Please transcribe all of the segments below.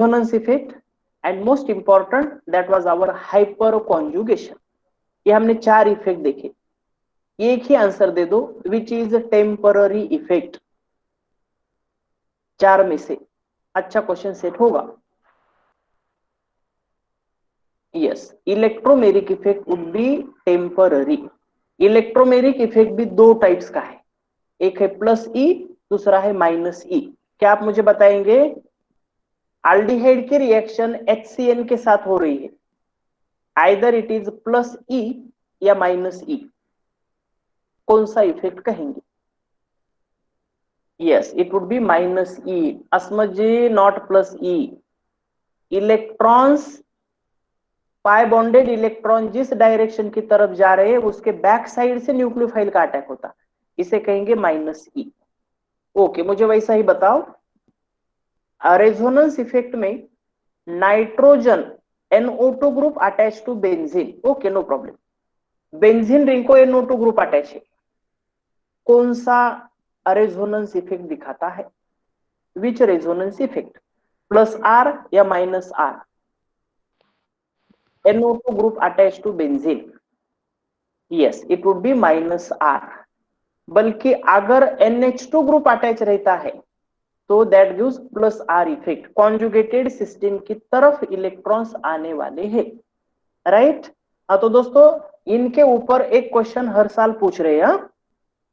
Resonance effect and most important that was our hyperconjugation. ये हमने 4 effect देखे, एक ही आंसर दे दो विच इज टेम्पररी इफेक्ट, 4 में से अच्छा क्वेश्चन सेट होगा। Yes, electromeric effect would be temporary. Electromeric effect भी 2 टाइप्स का है, एक है प्लस ई, दूसरा है माइनस ई। क्या आप मुझे बताएंगे एल्डिहाइड की रिएक्शन HCN के साथ हो रही है, either it is plus E या माइनस ई, कौन सा इफेक्ट कहेंगे? Yes, it would be minus E. अस्मजी not plus E. Electrons, pi bonded electron जिस डायरेक्शन की तरफ जा रहे हैं उसके बैक साइड से न्यूक्लियोफाइल का अटैक होता, इसे कहेंगे माइनस ई। ओके, मुझे वैसा ही बताओ, रेजोनेंस इफेक्ट में nitrogen NO2 group attach to benzene, okay no problem. Benzene ring को NO2 ग्रुप अटैच है, कौन सा रेजोनेंस इफेक्ट दिखाता है? Which resonance effect, plus R या minus R? NO2 group attached to benzene, yes it would be minus R। बल्कि अगर NH2 group attach रहता है तो that gives plus R effect, conjugated system की तरफ इलेक्ट्रॉन्स आने वाले हैं, राइट। हाँ तो दोस्तों इनके ऊपर एक क्वेश्चन हर साल पूछ रहे हैं,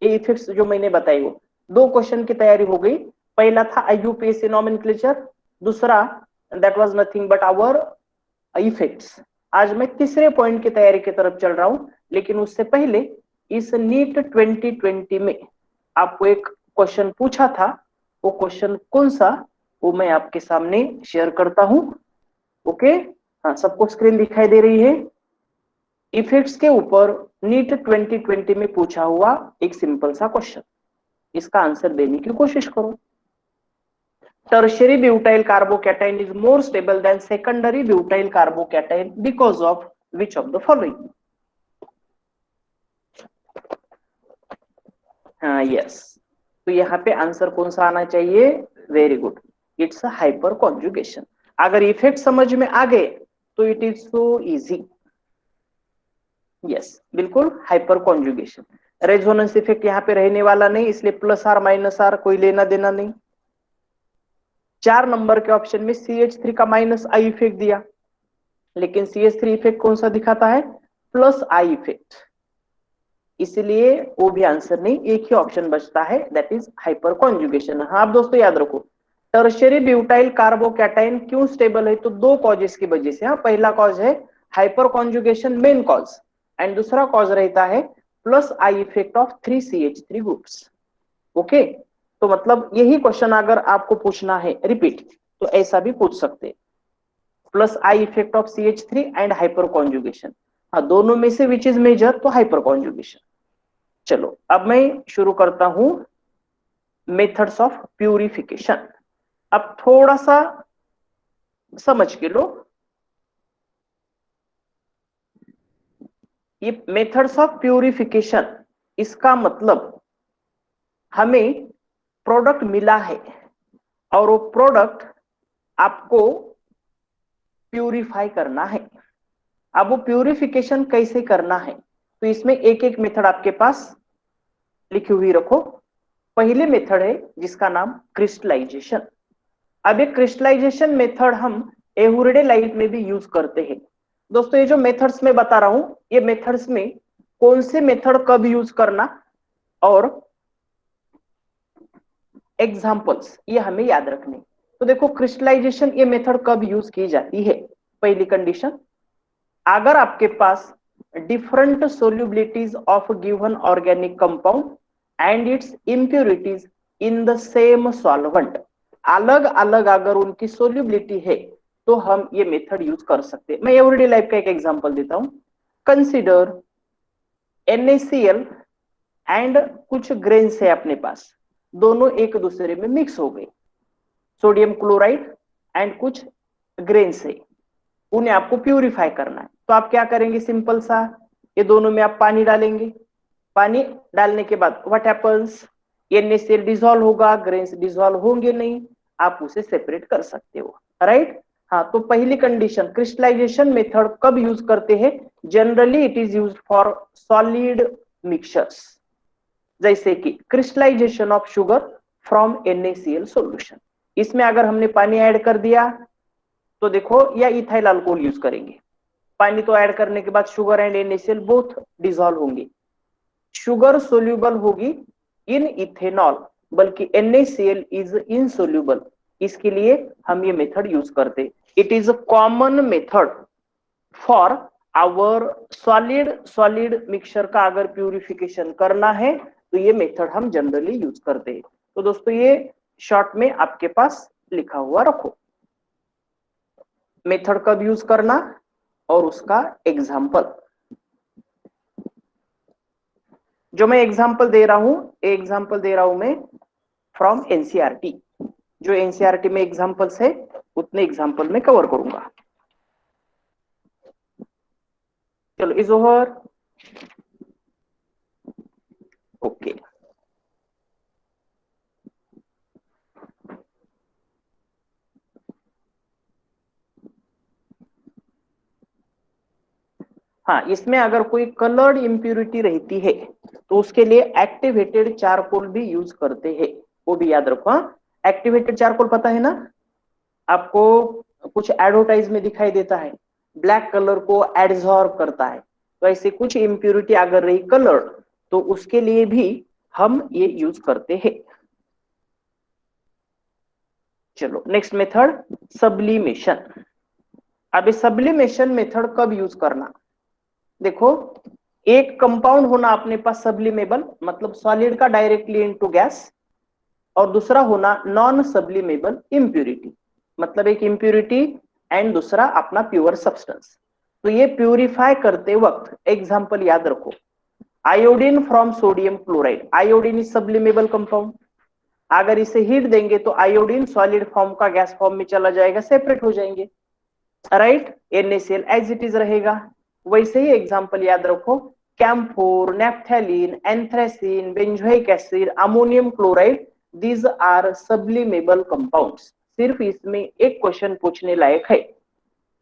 ये इफेक्ट्स जो मैंने बताई वो 2 क्वेश्चन की तैयारी हो गई। पहला था IUPAC नॉमेनक्लेचर, दूसरा that was nothing but our effects. आज मैं तीसरे पॉइंट की तैयारी की तरफ चल रहा हूं, लेकिन उससे पहले इस नीट 2020 में आपको एक क्वेश्चन पूछा था, वो क्वेश्चन कौन सा वो मैं आपके सामने शेयर करता हूं। ओके, हाँ सबको स्क्रीन दिखाई दे रही है? इफेक्ट्स के ऊपर नीट 2020 में पूछा हुआ एक सिंपल सा क्वेश्चन, इसका आंसर देने की कोशिश करो। Tertiary butyl carbocation is more stable than secondary butyl carbocation because of which of the following? हाँ यस, तो यहाँ पे आंसर कौन सा आना चाहिए? Very good, it's a hyper conjugation. अगर इफेक्ट समझ में आ गए तो it is so easy. Yes बिल्कुल, हाइपर कॉन्जुगेशन। रेजोनेंस इफेक्ट यहाँ पे रहने वाला नहीं, इसलिए प्लस आर माइनस आर कोई लेना देना नहीं। 4 नंबर के ऑप्शन में CH3 का माइनस आई इफेक्ट दिया, लेकिन CH3 इफेक्ट कौन सा दिखाता है? प्लस आई इफेक्ट, इसलिए वो भी आंसर नहीं, एक ही ऑप्शन बचता है दैट इज हाइपर कॉन्जुगेशन। हाँ आप दोस्तों याद रखो, टर्शियरी ब्यूटाइल कार्बोकैटाइन क्यों स्टेबल है? तो 2 कॉजेस की वजह से। हाँ, पहला कॉज है hyper conjugation main cause, and दूसरा कॉज रहता है plus I effect of 3CH3 groups. Okay, तो मतलब यही क्वेश्चन अगर आपको पूछना है रिपीट तो ऐसा भी पूछ सकते हैं, plus I effect of CH3 and hyper conjugation. हाँ, दोनों में से विच इज मेजर? तो हाइपर कॉन्जुगेशन। चलो अब मैं शुरू करता हूं मेथड्स ऑफ प्यूरिफिकेशन। अब थोड़ा सा समझ के लो, ये मेथड्स ऑफ प्यूरिफिकेशन, इसका मतलब हमें प्रोडक्ट मिला है और वो प्रोडक्ट आपको प्यूरिफाई करना है। अब वो प्यूरिफिकेशन कैसे करना है, तो इसमें एक एक मेथड आपके पास लिखी हुई रखो। पहले मेथड है जिसका नाम क्रिस्टलाइजेशन। अब ये क्रिस्टलाइजेशन मेथड हम एहुरेडे लाइट में भी यूज करते हैं। दोस्तों ये जो मेथड्स मैं बता रहा हूं, ये मेथड्स में कौन से मेथड कब यूज करना और एग्जांपल्स ये हमें याद रखने। तो देखो क्रिस्टलाइजेशन ये मेथड कब यूज की जाती है? पहली कंडीशन, अगर आपके पास different solubilities of given organic compound and its impurities in the same solvent, अलग अलग अगर उनकी सोल्यूबिलिटी है तो हम ये मेथड यूज कर सकते हैं। मैं एवरीडे लाइफ का एक एग्जांपल देता हूं। कंसीडर NaCl एंड कुछ ग्रेन्स है अपने पास, दोनों एक दूसरे में मिक्स हो गए, सोडियम क्लोराइड एंड कुछ ग्रेन्स है, उन्हें आपको प्यूरिफाई करना है। तो आप क्या करेंगे? सिंपल सा, ये दोनों में आप पानी डालेंगे, पानी डालने के बाद व्हाट हैपेंस? NaCl डिसॉल्व होगा, ग्रेन्स डिसॉल्व होंगे नहीं, आप उसे सेपरेट कर सकते हो। राइट। हाँ, तो पहली कंडीशन, क्रिस्टलाइजेशन मेथड कब यूज करते हैं? Generally it is use for solid mixtures, जैसे कि crystallisation of sugar from NaCl solution. इसमें अगर हमने पानी ऐड कर दिया तो देखो, या इथाइल अल्कोहल यूज करेंगे, पानी तो ऐड करने के बाद sugar and NaCl both dissolve होंगे, शुगर सोल्यूबल होगी इन इथेनॉल, बल्कि NaCl इज इनसोल्यूबल। इसके लिए हम ये मेथड यूज करते। It is a common method for our solid solid mixture का अगर प्यूरिफिकेशन करना है तो ये मेथड हम जनरली यूज करते हैं। तो दोस्तों ये शॉर्ट में आपके पास लिखा हुआ रखो, मेथड कब यूज करना और उसका एग्जाम्पल। जो मैं एग्जाम्पल दे रहा हूं, एग्जाम्पल दे रहा हूं मैं फ्रॉम एनसीईआरटी। जो एनसीईआरटी में एग्जाम्पल्स है उतने एग्जाम्पल में कवर करूंगा। चलो, इज ओवर। ओके, हाँ, इसमें अगर कोई कलर्ड इंप्यूरिटी रहती है तो उसके लिए एक्टिवेटेड चारकोल भी यूज करते हैं, वो भी याद रखो। हाँ, एक्टिवेटेड चारकोल पता है ना आपको, कुछ एडवर्टाइज में दिखाई देता है, ब्लैक कलर को एड्सॉर्ब करता है। तो ऐसे कुछ इंप्यूरिटी अगर रही कलर तो उसके लिए भी हम ये यूज करते हैं। चलो नेक्स्ट मेथड, सब्लिमेशन। अब सब्लिमेशन मेथड कब यूज करना? देखो, एक कंपाउंड होना अपने पास सब्लिमेबल, मतलब सॉलिड का डायरेक्टली इनटू गैस, और दूसरा होना नॉन सब्लिमेबल इम्प्यूरिटी, मतलब एक इम्प्यूरिटी एंड दूसरा अपना प्योर सब्सटेंस। तो ये प्यूरिफाई करते वक्त एग्जांपल याद रखो, iodine from sodium chloride. Iodine is sublimable compound, अगर इसे हीट देंगे तो आयोडीन सॉलिड फॉर्म का गैस फॉर्म में चला जाएगा, सेपरेट हो जाएंगे, right. NaCl as it is रहेगा। वैसे ही एग्जांपल याद रखो, camphor, naphthalene, anthracene, benzoic acid, ammonium chloride, these are sublimable compounds. सिर्फ इसमें एक क्वेश्चन पूछने लायक है,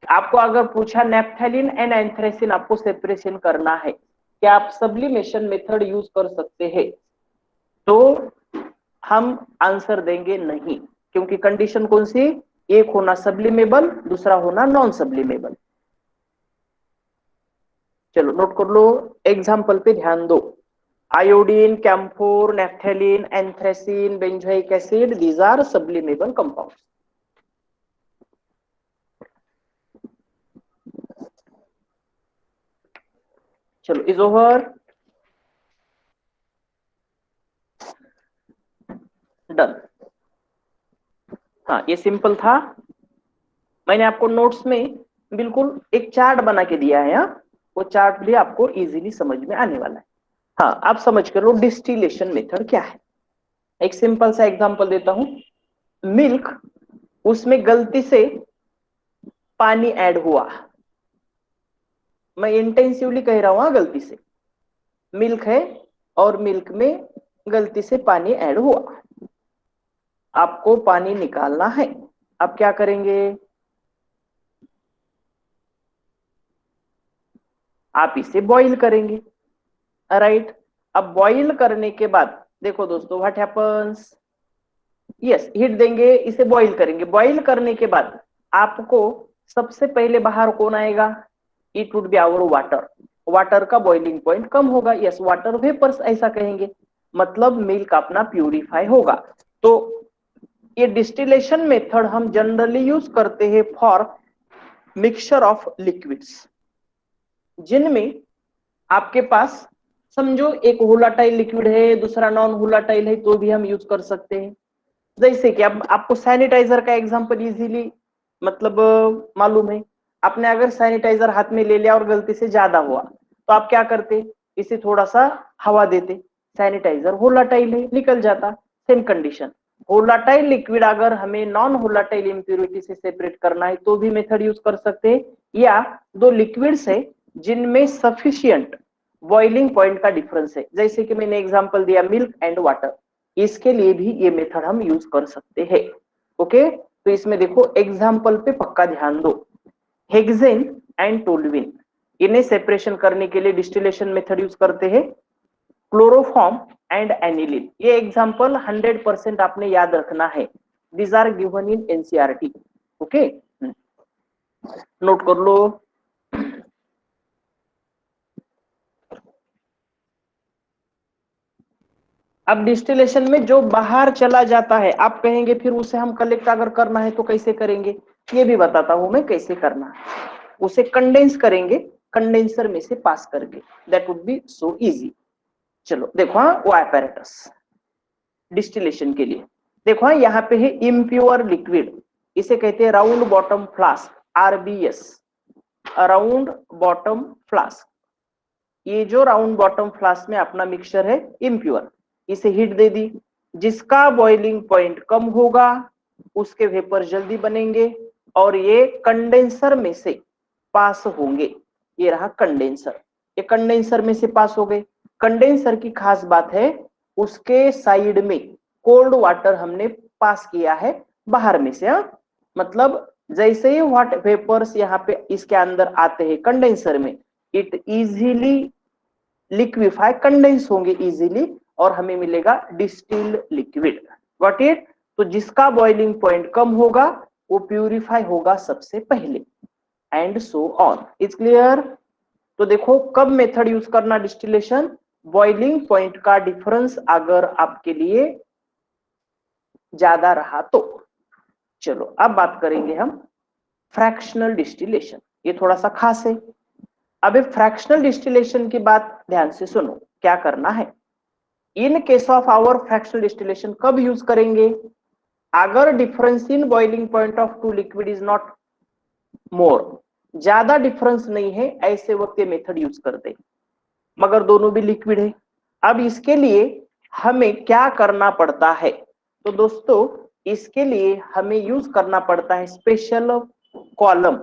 आपको अगर पूछा नेफ्थैलीन एंड एंथ्रेसिन आपको सेपरेशन करना है, क्या आप सब्लिमेशन मेथड यूज कर सकते हैं? तो हम आंसर देंगे नहीं, क्योंकि कंडीशन कौन सी? एक होना सब्लिमेबल, दूसरा होना नॉन सब्लिमेबल। चलो नोट कर लो, एग्जाम्पल पे ध्यान दो। Iodine, camphor, naphthalene, anthracene, benzoic acid, these are sublimable compound. चलो, इज ओवर, डन। हाँ, ये सिंपल था। मैंने आपको नोट्स में बिल्कुल एक चार्ट बना के दिया है, हाँ? वो चार्ट भी आपको इजीली समझ में आने वाला है। हाँ, आप समझ कर लो डिस्टिलेशन मेथड क्या है। एक सिंपल सा एग्जांपल देता हूं, मिल्क, उसमें गलती से पानी ऐड हुआ, मैं इंटेंसिवली कह रहा हूं, हाँ, गलती से मिल्क है और मिल्क में गलती से पानी ऐड हुआ, आपको पानी निकालना है। अब क्या करेंगे? आप इसे बॉईल करेंगे, राइट। अब बॉईल करने के बाद देखो दोस्तों, व्हाट हैपेंस, यस, हीट देंगे, इसे बॉईल करेंगे। बॉईल करने के बाद आपको सबसे पहले बाहर कौन आएगा? It would be our water. Water का बॉइलिंग पॉइंट कम होगा, यस, वाटर वेपर्स ऐसा कहेंगे, मतलब मिल्क अपना प्यूरिफाई होगा। तो ये डिस्टिलेशन मेथड हम जनरली यूज करते हैं फॉर मिक्सचर ऑफ लिक्विड्स, जिनमें आपके पास समझो एक वोलाटाइल लिक्विड है, दूसरा नॉन वोलाटाइल है, तो भी हम यूज कर सकते हैं। जैसे कि अब आपको सैनिटाइजर का एग्जांपल इजीली मतलब मालूम है। आपने अगर सैनिटाइजर हाथ में ले लिया और गलती से ज्यादा हुआ तो आप क्या करते? इसे थोड़ा सा हवा देते, सैनिटाइजर वोलाटाइल है, निकल जाता। सेम कंडीशन, वोलाटाइल लिक्विड अगर हमें नॉन वोलाटाइल इंप्यूरिटी से सेपरेट करना है तो भी मेथड यूज कर सकते हैं, या दो लिक्विड्स है जिनमें सफिशियंट बॉइलिंग पॉइंट का डिफरेंस है, जैसे कि मैंने एग्जांपल दिया मिल्क एंड वाटर, इसके लिए भी ये मेथड हम यूज कर सकते हैं। ओके, तो इसमें देखो एग्जाम्पल पे पक्का ध्यान दो। हेक्सेन एंड टोल्यूइन, इन्हें सेपरेशन करने के लिए डिस्टिलेशन मेथड यूज करते हैं क्लोरोफॉर्म एंड एनिलीन। ये एग्जाम्पल 100% आपने याद रखना है। These are given in NCERT. Okay, note कर लो। अब डिस्टिलेशन में जो बाहर चला जाता है, आप कहेंगे फिर उसे हम कलेक्ट अगर करना है तो कैसे करेंगे, ये भी बताता हूं मैं कैसे करना है। उसे कंडेंस करेंगे कंडेंसर में से पास करके, that would B so easy. चलो देखो, हाँ वो apparatus डिस्टिलेशन के लिए देखो, हाँ यहाँ पे है इम्प्योर लिक्विड, इसे कहते हैं round bottom flask, RBS, round bottom flask. ये जो राउंड बॉटम फ्लास्क में अपना मिक्सचर है इम्प्योर, इसे हीट दे दी, जिसका बॉइलिंग पॉइंट कम होगा उसके वेपर जल्दी बनेंगे और ये कंडेंसर में से पास होंगे। ये रहा कंडेंसर, ये कंडेंसर में से पास हो गए। कंडेंसर की खास बात है उसके साइड में कोल्ड वाटर हमने पास किया है बाहर में से। मतलब जैसे ही हॉट वेपर्स यहाँ पे इसके अंदर आते हैं कंडेंसर में, इट इजीली लिक्विफाई, कंडेंस होंगे इजीली और हमें मिलेगा डिस्टिल्ड लिक्विड। Got it? तो जिसका बॉइलिंग पॉइंट कम होगा वो प्यूरिफाई होगा सबसे पहले, and so on. It's clear? तो देखो कब मेथड यूज करना डिस्टिलेशन, बॉइलिंग पॉइंट का डिफरेंस अगर आपके लिए ज्यादा रहा तो। चलो अब बात करेंगे हम फ्रैक्शनल डिस्टिलेशन, ये थोड़ा सा खास है। अब फ्रैक्शनल डिस्टिलेशन की बात ध्यान से सुनो, क्या करना है। In case of our fractional distillation कब यूज करेंगे, अगर difference in boiling point of two liquid is not more, ज्यादा डिफरेंस नहीं है, ऐसे वक्त ये मेथड यूज करते हैं, मगर दोनों भी लिक्विड है। अब इसके लिए हमें क्या करना पड़ता है, तो दोस्तों इसके लिए हमें यूज करना पड़ता है special column,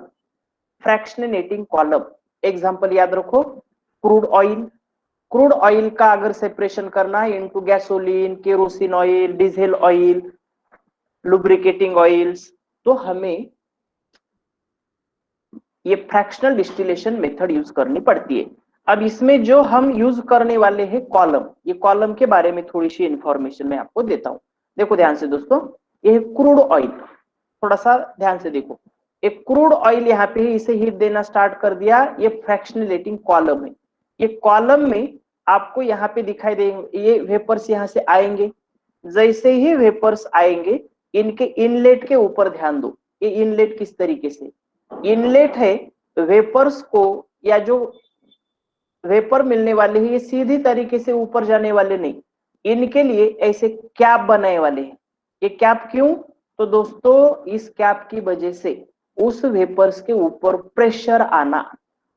fractionating column. Example याद रखो, क्रूड ऑयल, क्रूड ऑयल का अगर सेपरेशन करना है into gasoline, kerosene oil, diesel oil, lubricating oils, तो हमें ये फ्रैक्शनल डिस्टिलेशन मेथड यूज करनी पड़ती है। अब इसमें जो हम यूज करने वाले हैं कॉलम, ये कॉलम के बारे में थोड़ी सी इंफॉर्मेशन मैं आपको देता हूं। देखो ध्यान से दोस्तों, ये क्रूड ऑयल, थोड़ा सा ध्यान से देखो, एक क्रूड ऑयल यहाँ पे है, इसे हीट देना स्टार्ट कर दिया, ये फ्रैक्शनलेटिंग कॉलम है। ये कॉलम में आपको यहाँ पे दिखाई देंगे ये वेपर्स यहाँ से आएंगे, जैसे ही वेपर्स आएंगे इनके इनलेट के ऊपर ध्यान दो। ये इनलेट किस तरीके से, इनलेट है वेपर्स को, या जो वेपर मिलने वाले हैं ये सीधी तरीके से ऊपर जाने वाले नहीं, इनके लिए ऐसे कैप बनाए वाले हैं। ये कैप क्यों, तो दोस्तों इस कैप की वजह से उस वेपर्स के ऊपर प्रेशर आना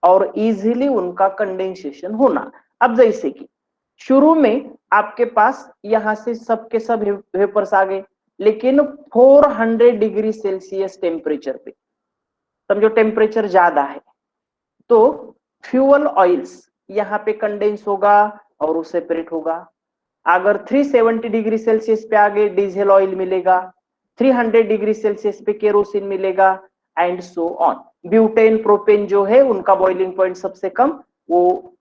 और इजीली उनका कंडेंसेशन होना। अब जैसे कि शुरू में आपके पास यहां से सबके सब वेपर्स आ गए, लेकिन 400 डिग्री सेल्सियस टेम्परेचर पे, समझो टेम्परेचर ज्यादा है, तो फ्यूल ऑयल्स यहाँ पे कंडेंस होगा और वो सेपरेट होगा। अगर 370 डिग्री सेल्सियस पे आ गए डीजल ऑयल मिलेगा, 300 डिग्री सेल्सियस पे केरोसिन मिलेगा, and so on. Butane propane जो है उनका बॉइलिंग पॉइंट सबसे कम, वो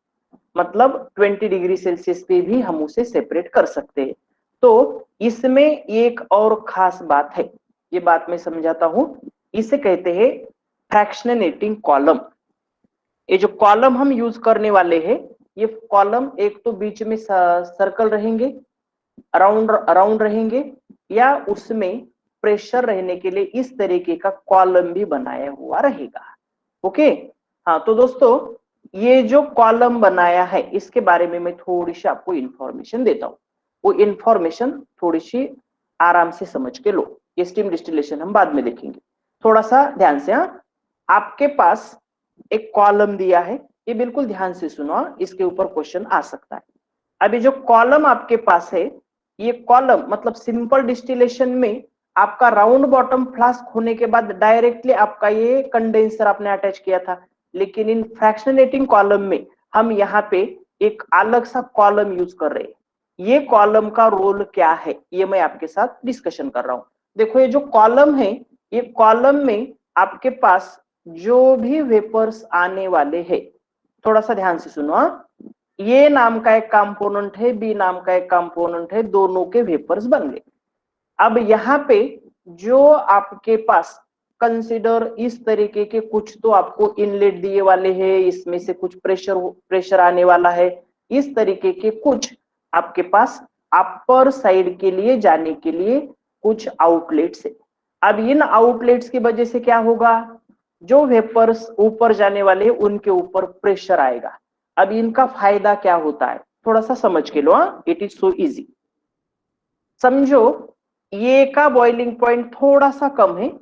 मतलब 20 डिग्री सेल्सियस पे भी हम उसे सेपरेट कर सकते हैं। तो इसमें एक और खास बात है, ये बात मैं समझाता हूं, इसे कहते हैं फ्रैक्शनेटिंग कॉलम। ये जो कॉलम हम यूज करने वाले हैं, ये कॉलम एक तो बीच में सर्कल रहेंगे, राउंड राउंड रहेंगे, या उसमें प्रेशर रहने के लिए इस तरीके का कॉलम भी बनाया हुआ रहेगा। ओके, हाँ तो दोस्तों ये जो कॉलम बनाया है इसके बारे में मैं थोड़ी सी आपको इंफॉर्मेशन देता हूँ, वो इंफॉर्मेशन थोड़ी सी आराम से समझ के लो। ये स्टीम डिस्टिलेशन हम बाद में देखेंगे, थोड़ा सा ध्यान से। हाँ, आपके पास एक कॉलम दिया है, ये बिल्कुल ध्यान से सुनो, इसके ऊपर क्वेश्चन आ सकता है। अभी जो कॉलम आपके पास है, ये कॉलम मतलब सिंपल डिस्टिलेशन में आपका राउंड बॉटम फ्लास्क होने के बाद डायरेक्टली आपका ये कंडेंसर आपने अटैच किया था, लेकिन इन फ्रैक्शनेटिंग कॉलम में हम यहाँ पे एक अलग सा कॉलम यूज कर रहे हैं। ये कॉलम का रोल क्या है ये मैं आपके साथ डिस्कशन कर रहा हूं। देखो ये जो कॉलम है ये कॉलम में आपके पास जो भी वेपर्स आने वाले हैं, थोड़ा सा ध्यान से सुनो, ये नाम का एक कंपोनेंट है, बी नाम का एक कंपोनेंट है, दोनों के वेपर्स बन गए। अब यहाँ पे जो आपके पास कंसिडर इस तरीके के कुछ तो आपको इनलेट दिए वाले हैं, इसमें से कुछ प्रेशर आने वाला है, इस तरीके के कुछ आपके पास अपर साइड के लिए जाने के लिए कुछ आउटलेट्स है। अब इन आउटलेट्स की वजह से क्या होगा, जो वेपर्स ऊपर जाने वाले उनके ऊपर प्रेशर आएगा। अब इनका फायदा क्या होता है, थोड़ा सा समझ के लो, इट इज सो इजी। समझो ए का बॉइलिंग पॉइंट थोड़ा सा कम है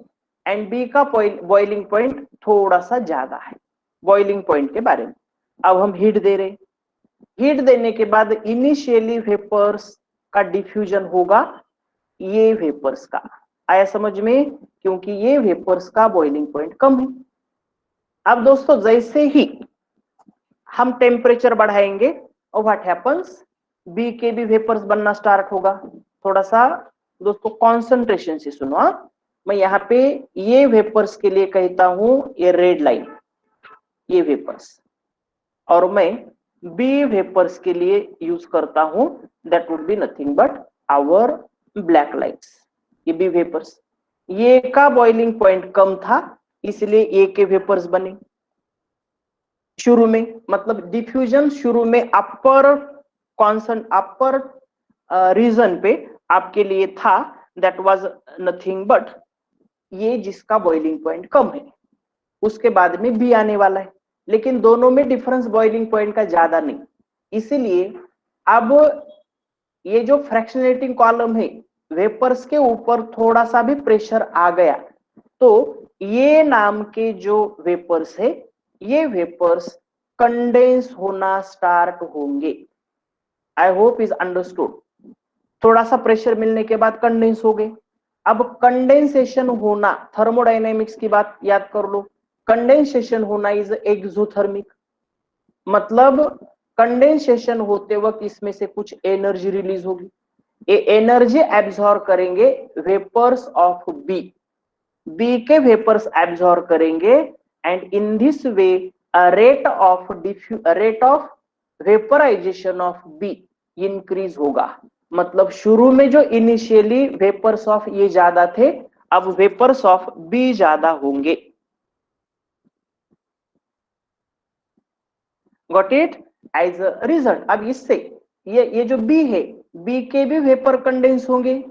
एंड बी का बॉइलिंग पॉइंट थोड़ा सा ज्यादा है। बॉइलिंग पॉइंट के बारे में अब हम हीट दे रहे, हीट देने के बाद इनिशियली वेपर्स का डिफ्यूजन होगा ये वेपर्स का, आया समझ में, क्योंकि ये वेपर्स का बॉइलिंग पॉइंट कम है। अब दोस्तों जैसे ही हम टेम्परेचर बढ़ाएंगे और व्हाट हैपन्स, बी के भी वेपर्स बनना स्टार्ट होगा। थोड़ा सा दोस्तों कॉन्सेंट्रेशन से सुनो, मैं यहाँ पे ये वेपर्स के लिए कहता हूं ये रेड लाइन, ये वेपर्स, और मैं बी वेपर्स के लिए यूज करता हूं that would be nothing but our black lights. ये बी वेपर्स, ये का बॉइलिंग पॉइंट कम था इसलिए ए के वेपर्स बने शुरू में, मतलब डिफ्यूजन शुरू में अपर कॉन्सेंट अपर रीजन पे आपके लिए था, दैट वाज नथिंग बट ये जिसका बॉइलिंग पॉइंट कम है, उसके बाद में बी आने वाला है, लेकिन दोनों में डिफरेंस बॉइलिंग पॉइंट का ज्यादा नहीं। इसीलिए अब ये जो फ्रैक्शनेटिंग कॉलम है, वेपर्स के ऊपर थोड़ा सा भी प्रेशर आ गया तो ये नाम के जो वेपर्स है, ये वेपर्स कंडेंस होना स्टार्ट होंगे। I hope is understood. थोड़ा सा प्रेशर मिलने के बाद कंडेंस हो गए। अब कंडेंसेशन होना, थर्मोडायनेमिक्स की बात याद कर लो, कंडेंसेशन होना इज एक्सोथर्मिक, मतलब कंडेंसेशन होते वक्त इसमें से कुछ एनर्जी रिलीज होगी, ये एनर्जी एब्सॉर्ब करेंगे वेपर्स ऑफ बी, बी के वेपर्स एब्सॉर्ब करेंगे and in this way rate of vaporisation of B increase होगा। मतलब शुरू में जो इनिशियली वेपर्स ऑफ ये ज्यादा थे, अब वेपर्स ऑफ बी ज्यादा होंगे। Got it? As a result अब इससे ये जो बी है, बी के भी वेपर कंडेंस होंगे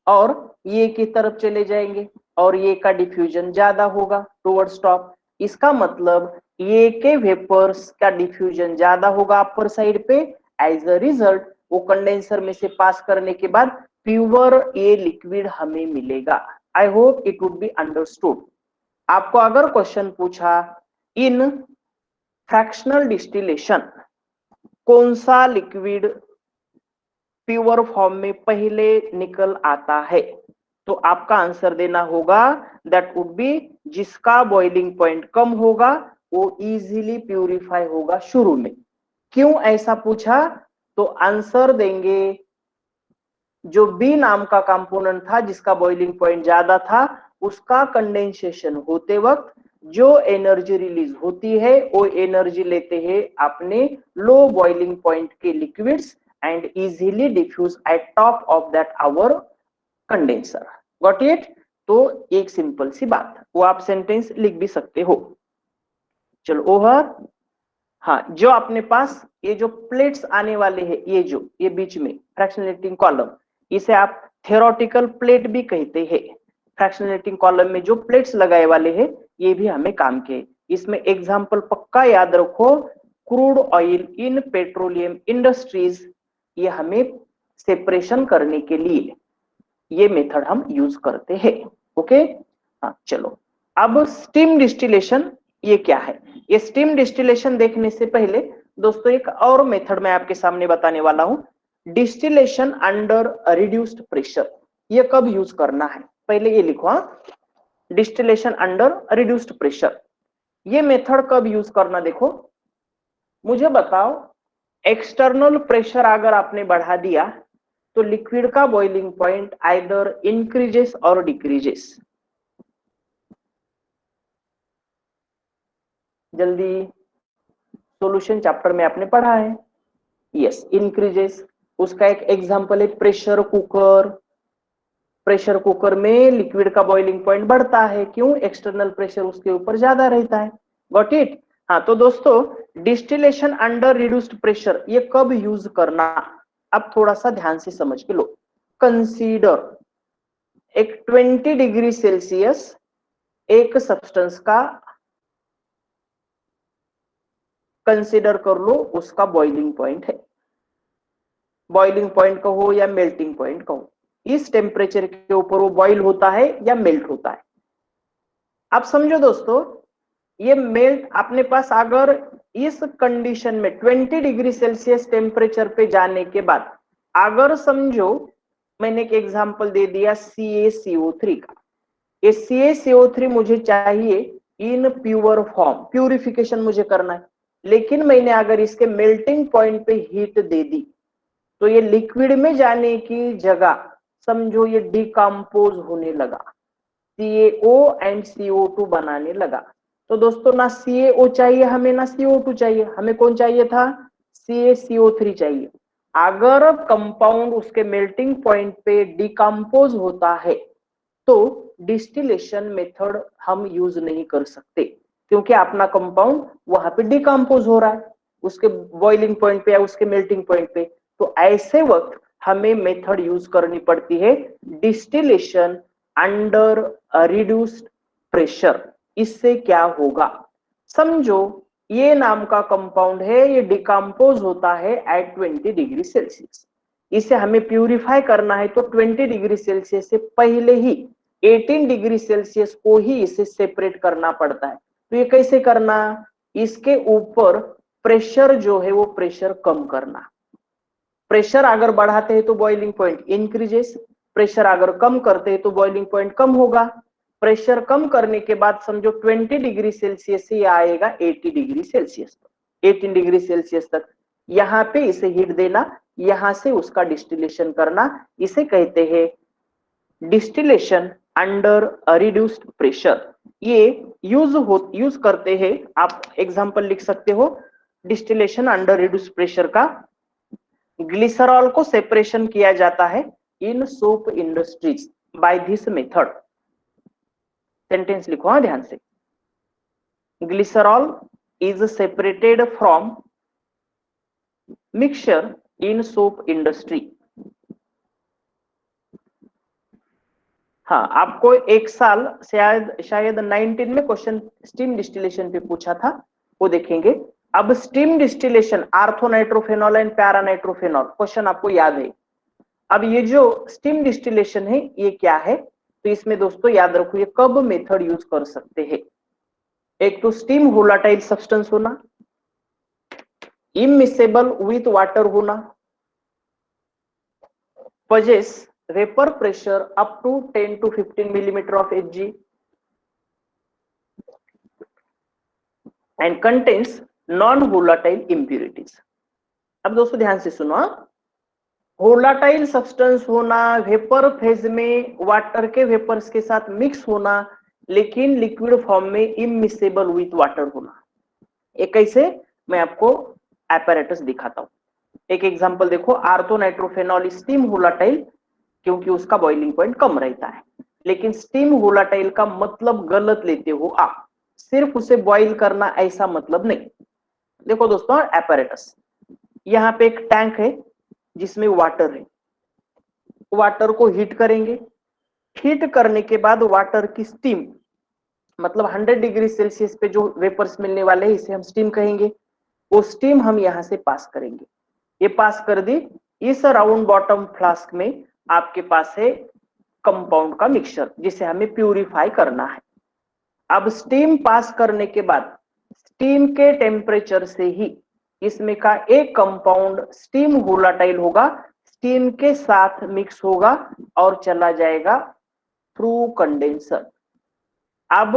और ये की तरफ चले जाएंगे और ये का डिफ्यूजन ज्यादा होगा टुवर्ड्स टॉप। इसका मतलब ये के वेपर्स का डिफ्यूजन ज्यादा होगा अपर साइड पे, एज अ रिजल्ट वो कंडेंसर में से पास करने के बाद प्योर ये लिक्विड हमें मिलेगा। आई hope it would be understood. आपको अगर क्वेश्चन पूछा इन फ्रैक्शनल डिस्टिलेशन कौन सा लिक्विड प्योर फॉर्म में पहले निकल आता है, तो आपका आंसर देना होगा दैट वुड बी जिसका बॉइलिंग पॉइंट कम होगा वो इजीली प्यूरिफाई होगा शुरू में। क्यों ऐसा पूछा, तो आंसर देंगे जो बी नाम का कंपोनेंट था जिसका बॉइलिंग पॉइंट ज्यादा था, उसका कंडेंसेशन होते वक्त जो एनर्जी रिलीज होती है वो एनर्जी लेते हैं अपने लो बॉइलिंग पॉइंट के liquids and easily diffuse at top of that our condenser. Got it? तो एक सिंपल सी बात, वो आप सेंटेंस लिख भी सकते हो। चलो ओवर। हाँ, जो अपने पास ये जो प्लेट्स आने वाले हैं, ये बीच में फ्रैक्शनलेटिंग कॉलम, इसे आप थ्योरेटिकल प्लेट भी कहते हैं। फ्रैक्शनलेटिंग कॉलम में जो प्लेट्स लगाए वाले हैं ये भी हमें काम के, इसमें एग्जांपल पक्का याद रखो, crude oil in petroleum industries, ये हमें सेपरेशन करने के लिए ये मेथड हम यूज करते हैं। ओके, हाँ चलो। अब स्टीम डिस्टिलेशन ये क्या है, ये स्टीम डिस्टिलेशन देखने से पहले दोस्तों एक और मेथड मैं आपके सामने बताने वाला हूं, डिस्टिलेशन अंडर रिड्यूस्ड प्रेशर। ये कब यूज करना है पहले ये लिखो, डिस्टिलेशन अंडर रिड्यूस्ड प्रेशर, ये मेथड कब यूज करना, देखो मुझे बताओ, एक्सटर्नल प्रेशर अगर आपने बढ़ा दिया तो लिक्विड का बॉइलिंग पॉइंट आइदर इंक्रीजेस और डिक्रीजेस। जल्दी, सॉल्यूशन चैप्टर में आपने पढ़ा है। Yes, increases. उसका एक एग्जांपल है प्रेशर कुकर। प्रेशर कुकर में लिक्विड का बॉइलिंग पॉइंट बढ़ता है, क्यों? एक्सटर्नल प्रेशर उसके ऊपर ज्यादा रहता है। Got it? हाँ, तो दोस्तों डिस्टिलेशन अंडर रिड्यूस्ड प्रेशर ये कब यूज करना, अब थोड़ा सा ध्यान से समझ के लो। कंसीडर एक 20 डिग्री सेल्सियस एक सब्सटेंस का कंसीडर कर लो, उसका बॉइलिंग पॉइंट है। बॉइलिंग पॉइंट कहो या मेल्टिंग पॉइंट कहो, इस टेम्परेचर के ऊपर वो बॉइल होता है या मेल्ट होता है। आप समझो दोस्तों, ये मेल्ट अपने पास अगर इस कंडीशन में 20 डिग्री सेल्सियस टेम्परेचर पे जाने के बाद, अगर समझो मैंने एक एग्जांपल दे दिया CaCO3 का, ये CaCO3 मुझे चाहिए इन प्योर फॉर्म, प्यूरिफिकेशन मुझे करना है, लेकिन मैंने अगर इसके मेल्टिंग पॉइंट पे हीट दे दी तो ये लिक्विड में जाने की जगह समझो ये डिकम्पोज होने लगा, CaO एंड CO2 बनाने लगा। तो दोस्तों ना CaO चाहिए हमें, ना CO2 चाहिए हमें, कौन चाहिए था? CaCO3 चाहिए। अगर कंपाउंड उसके मेल्टिंग पॉइंट पे डिकम्पोज होता है तो डिस्टिलेशन मेथड हम यूज नहीं कर सकते, क्योंकि अपना कंपाउंड वहां पे डिकम्पोज हो रहा है उसके बॉइलिंग पॉइंट पे या उसके मेल्टिंग पॉइंट पे। तो ऐसे वक्त हमें मेथड यूज करनी पड़ती है डिस्टिलेशन अंडर रिड्यूस्ड प्रेशर। इससे क्या होगा, समझो ये नाम का कंपाउंड है, ये डिकम्पोज होता है एट 20 डिग्री सेल्सियस। इसे हमें प्यूरिफाई करना है तो 20 डिग्री सेल्सियस से पहले ही 18 डिग्री सेल्सियस को ही इसे सेपरेट करना पड़ता है। तो ये कैसे करना, इसके ऊपर प्रेशर जो है वो प्रेशर कम करना। प्रेशर अगर बढ़ाते हैं तो बॉइलिंग पॉइंट इंक्रीजेस, प्रेशर अगर कम करते हैं तो बॉइलिंग पॉइंट कम होगा। प्रेशर कम करने के बाद समझो 20 डिग्री सेल्सियस से आएगा 80 डिग्री सेल्सियस तक, 18 डिग्री सेल्सियस तक। यहाँ पे इसे हीट देना, यहां से उसका डिस्टिलेशन करना, इसे कहते हैं डिस्टिलेशन अंडर रिड्यूस्ड प्रेशर। ये यूज करते हैं, आप एग्जांपल लिख सकते हो डिस्टिलेशन अंडर रिड्यूस्ड प्रेशर का। ग्लिसरॉल को सेपरेशन किया जाता है in soap industries by this method. Sentence लिखो हाँ ध्यान से, glycerol is separated from mixture in soap industry. हाँ, आपको एक साल शायद 19 में क्वेश्चन स्टीम डिस्टिलेशन पे पूछा था, वो देखेंगे। अब स्टीम डिस्टिलेशन आर्थोनाइट्रोफेनॉल एंड पैरानाइट्रोफेनॉल क्वेश्चन आपको याद है। अब ये जो स्टीम डिस्टिलेशन है ये क्या है, तो इसमें दोस्तों याद रखो ये कब मेथड यूज कर सकते हैं। एक तो स्टीम वोलाटाइल सब्सटेंस होना, इमिसेबल विथ वाटर होना, possess vapor pressure up to 10 to 15 millimeter of Hg and contains non-volatile impurities। अब दोस्तों ध्यान से सुनो, वोलाटाइल सब्सटेंस होना, वेपर फेज में वाटर के वेपर्स के साथ मिक्स होना, लेकिन लिक्विड फॉर्म में इमिसेबल विथ वाटर होना। एक कैसे, मैं आपको एपैरेटस दिखाता हूं। एक एग्जांपल देखो, आर्थोनाइट्रोफेनॉल स्टीम वोलाटाइल, क्योंकि उसका बॉइलिंग पॉइंट कम रहता है, लेकिन स्टीम वोलाटाइल का मतलब गलत लेते हो आप, सिर्फ उसे बॉइल करना ऐसा मतलब नहीं। देखो दोस्तों एपैरेटस, यहाँ पे एक टैंक है जिसमें वाटर है, वाटर को हीट करेंगे, हीट करने के बाद वाटर की स्टीम, मतलब 100 डिग्री सेल्सियस पे जो वेपर्स मिलने वाले हैं इसे हम स्टीम कहेंगे, वो स्टीम हम यहां से पास करेंगे। ये पास कर दी, इस राउंड बॉटम फ्लास्क में आपके पास है कंपाउंड का मिक्सचर जिसे हमें प्यूरिफाई करना है। अब स्टीम पास करने के बाद स्टीम के टेम्परेचर से ही इसमें का एक कंपाउंड स्टीम वोलाटाइल होगा, स्टीम के साथ मिक्स होगा और चला जाएगा थ्रू कंडेंसर। अब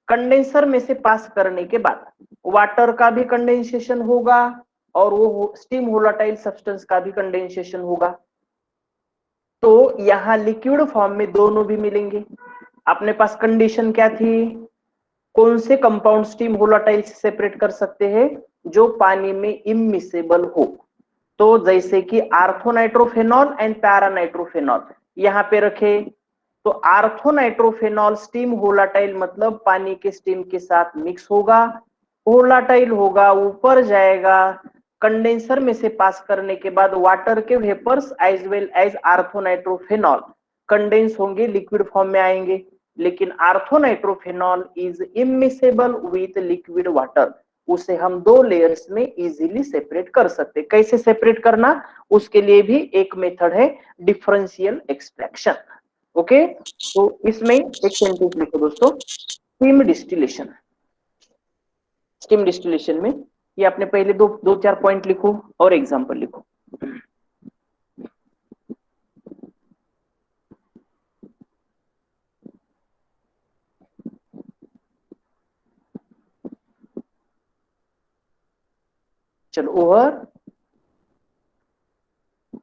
कंडेंसर में से पास करने के बाद वाटर का भी कंडेंसेशन होगा और वो स्टीम वोलाटाइल सब्सटेंस का भी कंडेंसेशन होगा। तो यहां लिक्विड फॉर्म में दोनों भी मिलेंगे। अपने पास कंडीशन क्या थी, कौन से कंपाउंड स्टीम वोलाटाइल से सेपरेट कर सकते हैं? जो पानी में इमिसेबल हो। तो जैसे कि आर्थोनाइट्रोफेनॉल एंड पैरानाइट्रोफेनॉल यहाँ पे रखे, तो आर्थोनाइट्रोफेनॉल स्टीम वोलाटाइल मतलब पानी के स्टीम के साथ मिक्स होगा, वोलाटाइल होगा, ऊपर जाएगा, कंडेंसर में से पास करने के बाद वाटर के vapours as well as orthonitrophenol condense होंगे, लिक्विड फॉर्म में आएंगे। लेकिन orthonitrophenol is immiscible with liquid water, उसे हम दो लेयर्स में इजीली सेपरेट कर सकते। कैसे सेपरेट करना, उसके लिए भी एक मेथड है, डिफरेंशियल एक्सट्रैक्शन। ओके, तो इसमें एक सेंटेंस लिखो दोस्तों, स्टीम डिस्टिलेशन। स्टीम डिस्टिलेशन में ये आपने पहले दो चार पॉइंट लिखो और एग्जांपल लिखो। चलो ओवर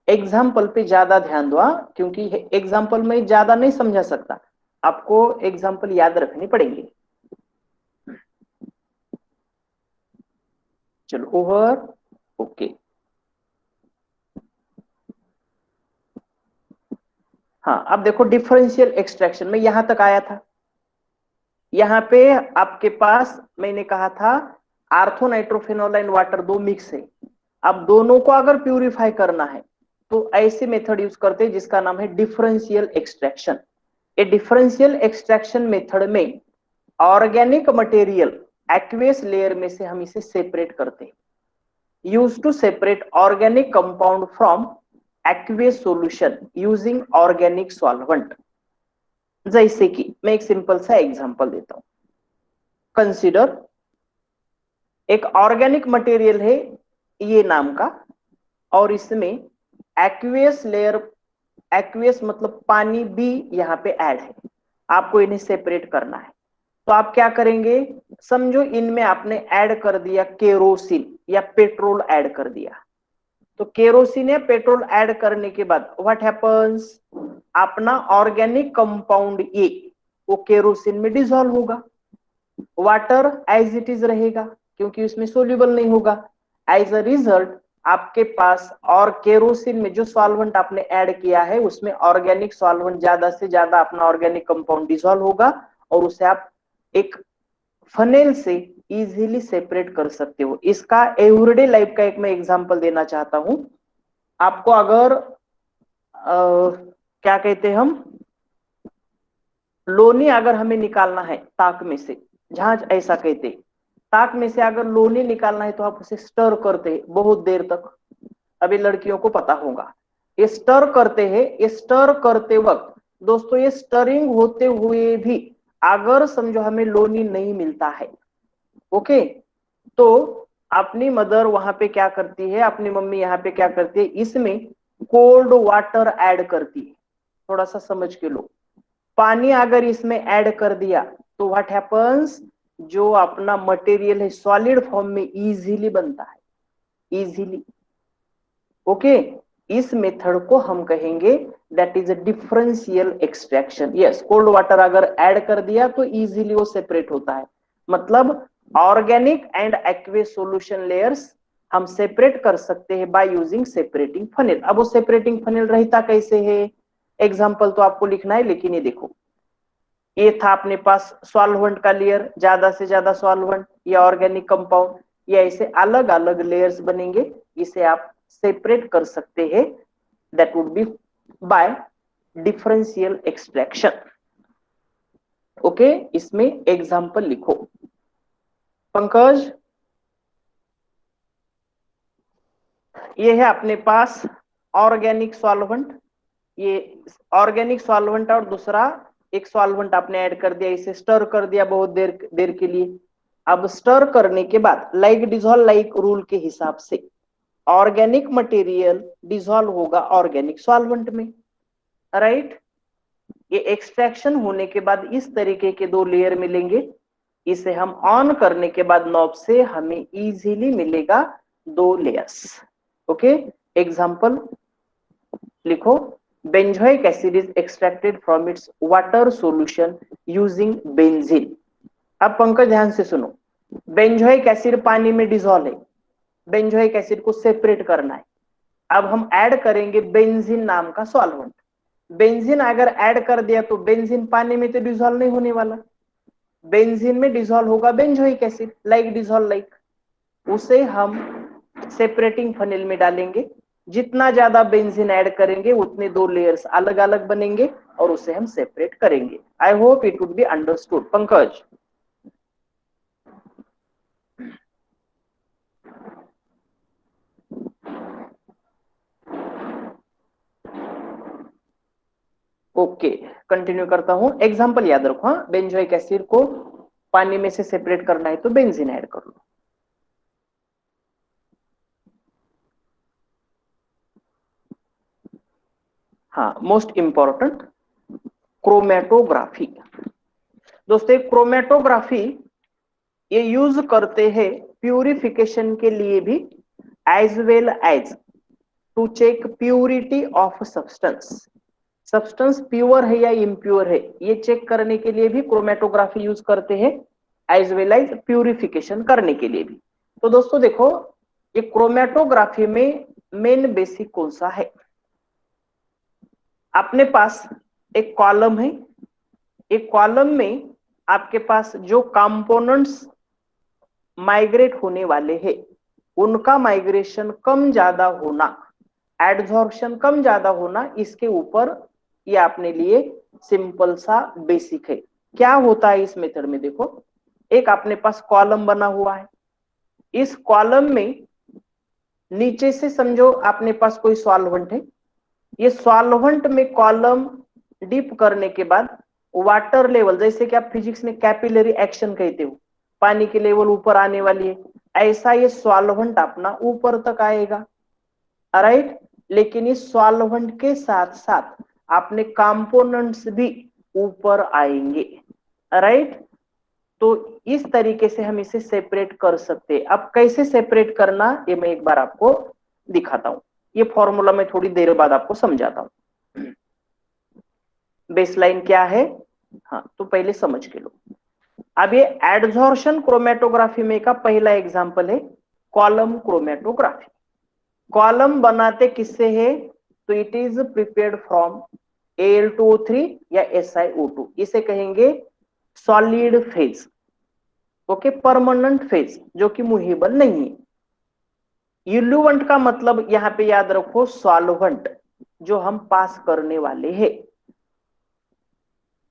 एग्जाम्पल पे ज्यादा ध्यान दो, क्योंकि एग्जाम्पल में ज्यादा नहीं समझा सकता, आपको एग्जाम्पल याद रखनी पड़ेंगे। चलो ओवर, ओके। हाँ, अब देखो डिफरेंशियल एक्सट्रैक्शन में यहां तक आया था। यहाँ पे आपके पास मैंने कहा था आर्थोनाइट्रोफेनॉल एंड वाटर दो मिक्स है। अब दोनों को अगर प्यूरिफाई करना है तो ऐसे मेथड यूज करते हैं जिसका नाम है differential extraction. A differential extraction method में ऑर्गेनिक मटेरियल एक्वेस लेयर में से हम इसे सेपरेट करते हैं। Use to separate organic compound from aqueous solution using organic solvent. जैसे कि मैं एक सिंपल सा एग्जांपल देता हूं। कंसीडर एक ऑर्गेनिक मटेरियल है ये नाम का, और इसमें एक्वेस लेयर, एक्वेस मतलब पानी भी यहां पे ऐड है। आपको इन्हें सेपरेट करना है, तो आप क्या करेंगे, समझो इनमें आपने ऐड कर दिया केरोसिन या पेट्रोल ऐड कर दिया। तो केरोसिन या पेट्रोल ऐड करने के बाद व्हाट हैपन्स, अपना ऑर्गेनिक कंपाउंड ए वो केरोसिन में डिसॉल्व होगा, वाटर एज इट इज रहेगा क्योंकि उसमें सोल्यूबल नहीं होगा। एज अ रिजल्ट आपके पास और केरोसिन में जो सॉल्वेंट आपने ऐड किया है उसमें ऑर्गेनिक सॉल्वेंट ज्यादा से ज्यादा अपना ऑर्गेनिक कंपाउंड डिसॉल्व होगा, और उसे आप एक फनेल से इजीली सेपरेट कर सकते हो। इसका एवरीडे लाइफ का एक मैं एग्जांपल देना चाहता हूं आपको। अगर क्या कहते हैं हम, लोनी अगर हमें निकालना है ताक में से, झांझ ऐसा कहते, ताक में से अगर लोनी निकालना है तो आप उसे स्टर करते हैं बहुत देर तक। अभी लड़कियों को पता होगा, ये स्टर करते हैं। ये स्टर करते वक्त दोस्तों, ये स्टरिंग होते हुए भी अगर समझो हमें लोनी नहीं मिलता है, ओके, तो अपनी मदर वहां पे क्या करती है, अपनी मम्मी यहाँ पे क्या करती है, इसमें कोल्ड वाटर ऐड करती है। थोड़ा सा समझ के लो, पानी अगर इसमें ऐड कर दिया तो व्हाट हैपन्स, जो अपना मटेरियल है सॉलिड फॉर्म में इजीली बनता है, इजीली। ओके, इस मेथड को हम कहेंगे that is a differential extraction. Yes, cold water अगर ऐड कर दिया तो इजीली वो सेपरेट होता है। मतलब organic and aqueous solution layers हम सेपरेट कर सकते हैं बाय यूजिंग सेपरेटिंग फनेल। अब वो सेपरेटिंग फनेल रहता कैसे है, एग्जांपल तो आपको लिखना है, लेकिन ये देखो, ये था अपने पास सॉल्वेंट का लेयर, ज्यादा से ज्यादा सॉल्वेंट या ऑर्गेनिक कंपाउंड, या ऐसे अलग अलग लेयर्स बनेंगे, इसे आप सेपरेट कर सकते हैं। That would be by differential extraction. Okay, इसमें एग्जांपल लिखो। पंकज, ये है अपने पास ऑर्गेनिक सॉल्वेंट, ये ऑर्गेनिक सॉल्वेंट और दूसरा एक सॉल्वेंट आपने ऐड कर दिया, इसे स्टर कर दिया बहुत देर देर के लिए। अब स्टर करने के बाद लाइक डिसॉल्व लाइक रूल के हिसाब से ऑर्गेनिक मटेरियल डिसॉल्व होगा ऑर्गेनिक सॉल्वेंट में, राइट। ये एक्सट्रैक्शन होने के बाद इस तरीके के दो लेयर मिलेंगे। इसे हम ऑन करने के बाद नॉब से हमें इजीली मिलेगा दो लेयर्स। ओके, एग्जांपल लिखो। Benzoic acid is extracted from its water solution using benzene. अब पंकज ध्यान से सुनो, बेंजोइक एसिड पानी में डिजोल्व है, बेंजोइक एसिड को सेपरेट करना है। अब हम ऐड करेंगे बेंजीन नाम का सॉल्वेंट। बेंजीन अगर ऐड कर दिया तो बेंजीन पानी में तो डिजोल्व नहीं होने वाला, बेंजीन में डिजोल्व होगा benzoic acid, like dissolve like. उसे हम सेपरेटिंग फनेल में डालेंगे, जितना ज्यादा बेंजीन ऐड करेंगे उतने दो लेयर्स अलग अलग बनेंगे और उसे हम सेपरेट करेंगे। आई hope it would be understood Pankaj. Okay, continue करता हूं। एग्जांपल याद रखो, हाँ, बेंजोइक एसिड को पानी में से सेपरेट करना है तो बेंजीन ऐड कर लो। हाँ, मोस्ट इंपॉर्टेंट क्रोमेटोग्राफी। दोस्तों क्रोमेटोग्राफी ये यूज करते हैं प्यूरिफिकेशन के लिए भी, as well as to check purity of substance. Substance pure है या इम्प्योर है ये चेक करने के लिए भी क्रोमेटोग्राफी यूज करते हैं, एज वेल एज प्यूरिफिकेशन करने के लिए भी। तो दोस्तों देखो, ये क्रोमेटोग्राफी में मेन बेसिक कौन सा है? अपने पास एक कॉलम है, एक कॉलम में आपके पास जो कंपोनेंट्स माइग्रेट होने वाले हैं उनका माइग्रेशन कम ज्यादा होना, एडजॉर्प्शन कम ज्यादा होना, इसके ऊपर ये अपने लिए सिंपल सा बेसिक है। क्या होता है इस मेथड में? देखो, एक अपने पास कॉलम बना हुआ है, इस कॉलम में नीचे से समझो अपने पास कोई सॉल्वेंट है, ये सॉल्वेंट में कॉलम डिप करने के बाद वाटर लेवल, जैसे कि आप फिजिक्स में कैपिलरी एक्शन कहते हो, पानी की लेवल ऊपर आने वाली है, ऐसा ये सॉल्वेंट अपना ऊपर तक आएगा, राइट। लेकिन इस सॉल्वेंट के साथ साथ अपने कंपोनेंट्स भी ऊपर आएंगे, राइट। तो इस तरीके से हम इसे सेपरेट कर सकते हैं। अब कैसे सेपरेट करना ये मैं एक बार आपको दिखाता हूं, ये फॉर्मूला मैं थोड़ी देर बाद आपको समझाता हूं। बेसलाइन क्या है, हाँ, तो पहले समझ के लो। अब ये एडजॉर्प्शन क्रोमेटोग्राफी में का पहला एग्जांपल है कॉलम क्रोमेटोग्राफी। कॉलम बनाते किससे है? तो it is prepared from Al2O3 या SiO2, इसे कहेंगे solid phase, okay, permanent phase जो कि मूवेबल नहीं है। इल्यूवेंट का मतलब यहां पे याद रखो सॉल्वेंट जो हम पास करने वाले हैं।